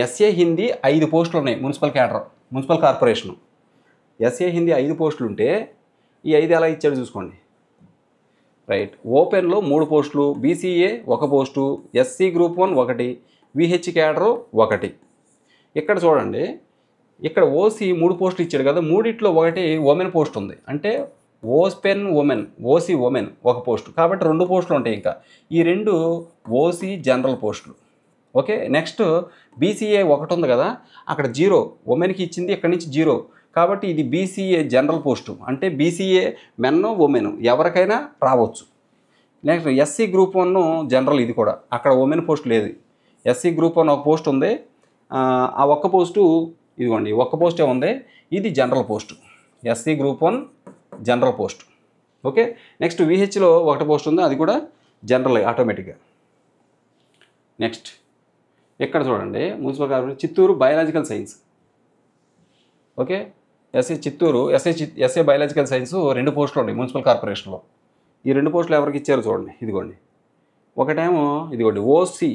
ఎస్ఏ హిందీ 5 పోస్టులు ఉన్నాయి మున్సిపల్ కార్పొరేషను. ఎస్ఏ హిందీ 5 పోస్టులు ఉంటే ఈ 5 ఎలా ఇచ్చాడు చూసుకోండి. రైట్, ఓపెన్లో 3 పోస్టులు, BCA 1 post, SC group 1 1, VH cadre 1. ఇక్కడ చూడండి, ఇక్కడ ఓసీ 3 పోస్టులు ఇచ్చాడు కదా, 3 ఒకటి ఉమెన్ పోస్ట్ ఉంది. అంటే open women, OC women 1 post, కాబట్టి 2 పోస్టులు ఉంటాయి. ఇంకా ఈ 2 ఓసీ జనరల్ పోస్టులు. ఓకే, నెక్స్ట్ బీసీఏ 1 ఉంది కదా, అక్కడ 0 ఉమెన్కి ఇచ్చింది, ఇక్కడ నుంచి 0, కాబట్టి ఇది బీసీఏ జనరల్ పోస్టు. అంటే బీసీఏ మెన్ ఉమెన్ ఎవరికైనా రావచ్చు. నెక్స్ట్ ఎస్సీ గ్రూప్ 1 జనరల్, ఇది కూడా అక్కడ ఉమెన్ పోస్ట్ లేదు. ఎస్సీ గ్రూప్ 1 1 పోస్ట్ ఉంది, ఆ 1 పోస్టు ఇదిగోండి, 1 పోస్టే ఉంది, ఇది general post, SC group 1 general post. Okay, next విహెచ్లో 1 పోస్ట్ ఉంది, అది కూడా జనరల్ ఆటోమేటిక్గా. నెక్స్ట్ ఇక్కడ చూడండి, municipal corporation Chittoor biological science. Okay, SA biological science 2 పోస్టులు ఉన్నాయి మున్సిపల్ కార్పొరేషన్లో. ఈ 2 పోస్టులు ఎవరికి ఇచ్చారు చూడండి, ఇదిగోండి. ఒకటేమో ఇదిగోండి ఓసీ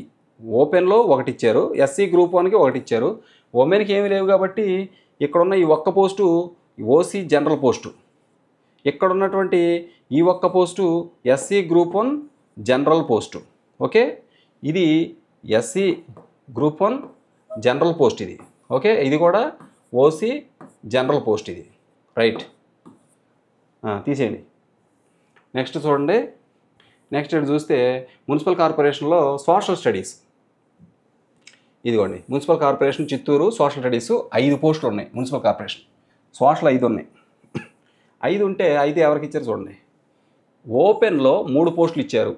ఓపెన్లో 1 ఇచ్చారు, ఎస్సీ గ్రూప్ 1కి 1 ఇచ్చారు, ఉమెన్కి ఏమీ లేవు కాబట్టి ఇక్కడున్న ఈ 1 పోస్టు ఓసీ జనరల్ పోస్టు, ఇక్కడ ఉన్నటువంటి ఈ 1 post SC group 1 general post. Okay, ఇది ఎస్సీ గ్రూప్ 1 జనరల్ పోస్ట్ ఇది. ఓకే, ఇది కూడా ఓసీ జనరల్ పోస్ట్ ఇది. రైట్, తీసేయండి. నెక్స్ట్ చూడండి, నెక్స్ట్ ఇటు చూస్తే మున్సిపల్ కార్పొరేషన్లో సోషల్ స్టడీస్. ఇదిగోండి, municipal corporation Chittoor social studies 5 పోస్టులు ఉన్నాయి. మున్సిపల్ కార్పొరేషన్ సోషల్ 5 ఉన్నాయి. 5 ఉంటే 5 ఎవరికి ఇచ్చారు చూడండి. ఓపెన్లో 3 పోస్టులు ఇచ్చారు,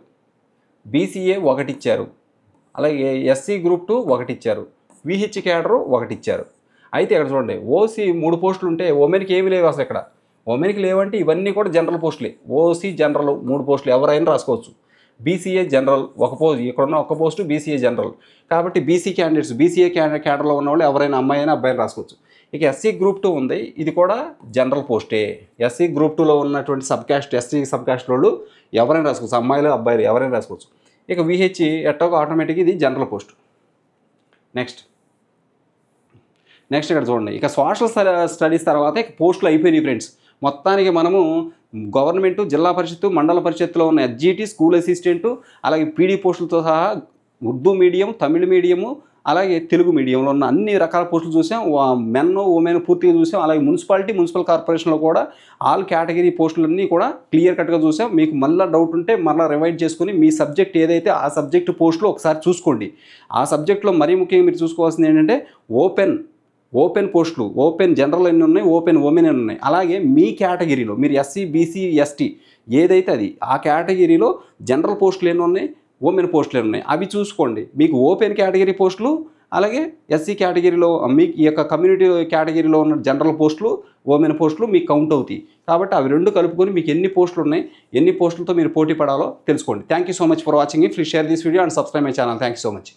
బీసీఏ 1 ఇచ్చారు, అలాగే ఎస్సీ గ్రూప్ 2 1 ఇచ్చారు, విహెచ్ క్యాడరు 1 ఇచ్చారు. అయితే ఇక్కడ చూడండి, ఓసీ 3 పోస్టులు ఉంటే ఉమెన్కి ఏమి లేవు అసలు. ఇక్కడ ఉమెన్కి లేవంటే ఇవన్నీ కూడా జనరల్ పోస్టులే. ఓసీ జనరల్ 3 పోస్టులు ఎవరైనా రాసుకోవచ్చు. బీసీఏ జనరల్ 1 పోస్ట్, ఇక్కడున్న 1 పోస్టు బీసీఏ జనరల్, కాబట్టి బీసీ క్యాండిడేట్స్, బీసీఏ క్యాడర్లో ఉన్న వాళ్ళు ఎవరైనా అమ్మాయి అయినా అబ్బాయిని రాసుకోవచ్చు. ఇక ఎస్సీ గ్రూప్ 2 ఉంది, ఇది కూడా జనరల్ పోస్టే. ఎస్సీ గ్రూప్ 2లో ఉన్నటువంటి sub caste, SC sub caste వాళ్ళు ఎవరైనా రాసుకోవచ్చు, అమ్మాయిలు అబ్బాయిలు ఎవరైనా రాసుకోవచ్చు. ఇక విహెచ్ ఎట్టోగా ఆటోమేటిక్గా ఇది జనరల్ పోస్ట్. నెక్స్ట్ ఇక్కడ చూడండి, ఇక సోషల్ స్టడీస్ తర్వాత ఇక పోస్టులు అయిపోయినాయి ఫ్రెండ్స్. మొత్తానికి మనము గవర్నమెంట్, జిల్లా పరిషత్తు, మండల పరిషత్తులో ఉన్న ఎస్జీటీ, స్కూల్ అసిస్టెంటు, అలాగే పీడీ పోస్టులతో సహా ఉర్దూ మీడియం, తమిళ మీడియము, అలాగే తెలుగు మీడియంలో ఉన్న అన్ని రకాల పోస్టులు చూసాం. మెన్ ఉమెన్ పూర్తిగా చూసాం. అలాగే మున్సిపల్ కార్పొరేషన్లో కూడా ఆల్ కేటగిరీ పోస్టులన్నీ కూడా క్లియర్ కట్గా చూసాం. మీకు మళ్ళీ డౌట్ ఉంటే మళ్ళీ రివైడ్ చేసుకుని మీ సబ్జెక్ట్ ఏదైతే ఆ సబ్జెక్ట్ పోస్టులు ఒకసారి చూసుకోండి. ఆ సబ్జెక్టులో మరీ ముఖ్యంగా మీరు చూసుకోవాల్సింది ఏంటంటే ఓపెన్ పోస్టులు, ఓపెన్ జనరల్ ఎన్ని ఉన్నాయి, ఓపెన్ ఉమెన్ ఎన్ని ఉన్నాయి, అలాగే మీ కేటగిరీలో మీరు ఎస్సీ, బీసీ, ఎస్టీ ఏదైతే అది ఆ కేటగిరీలో జనరల్ పోస్టులు ఎన్ని ఉన్నాయి, ఉమెన్ పోస్టులు ఎన్ని ఉన్నాయి అవి చూసుకోండి. మీకు ఓపెన్ కేటగిరీ పోస్టులు, అలాగే ఎస్సీ కేటగిరీలో మీకు ఈ యొక్క కమ్యూనిటీ కేటగిరీలో ఉన్న జనరల్ పోస్టులు, ఉమెన్ పోస్టులు మీకు కౌంట్ అవుతాయి. కాబట్టి అవి 2 కలుపుకొని మీకు ఎన్ని పోస్టులు ఉన్నాయి, ఎన్ని పోస్టులతో మీరు పోటీ పడాలో తెలుసుకోండి. Thank you so much for watching. Please share this video and subscribe my channel. Thank you so much.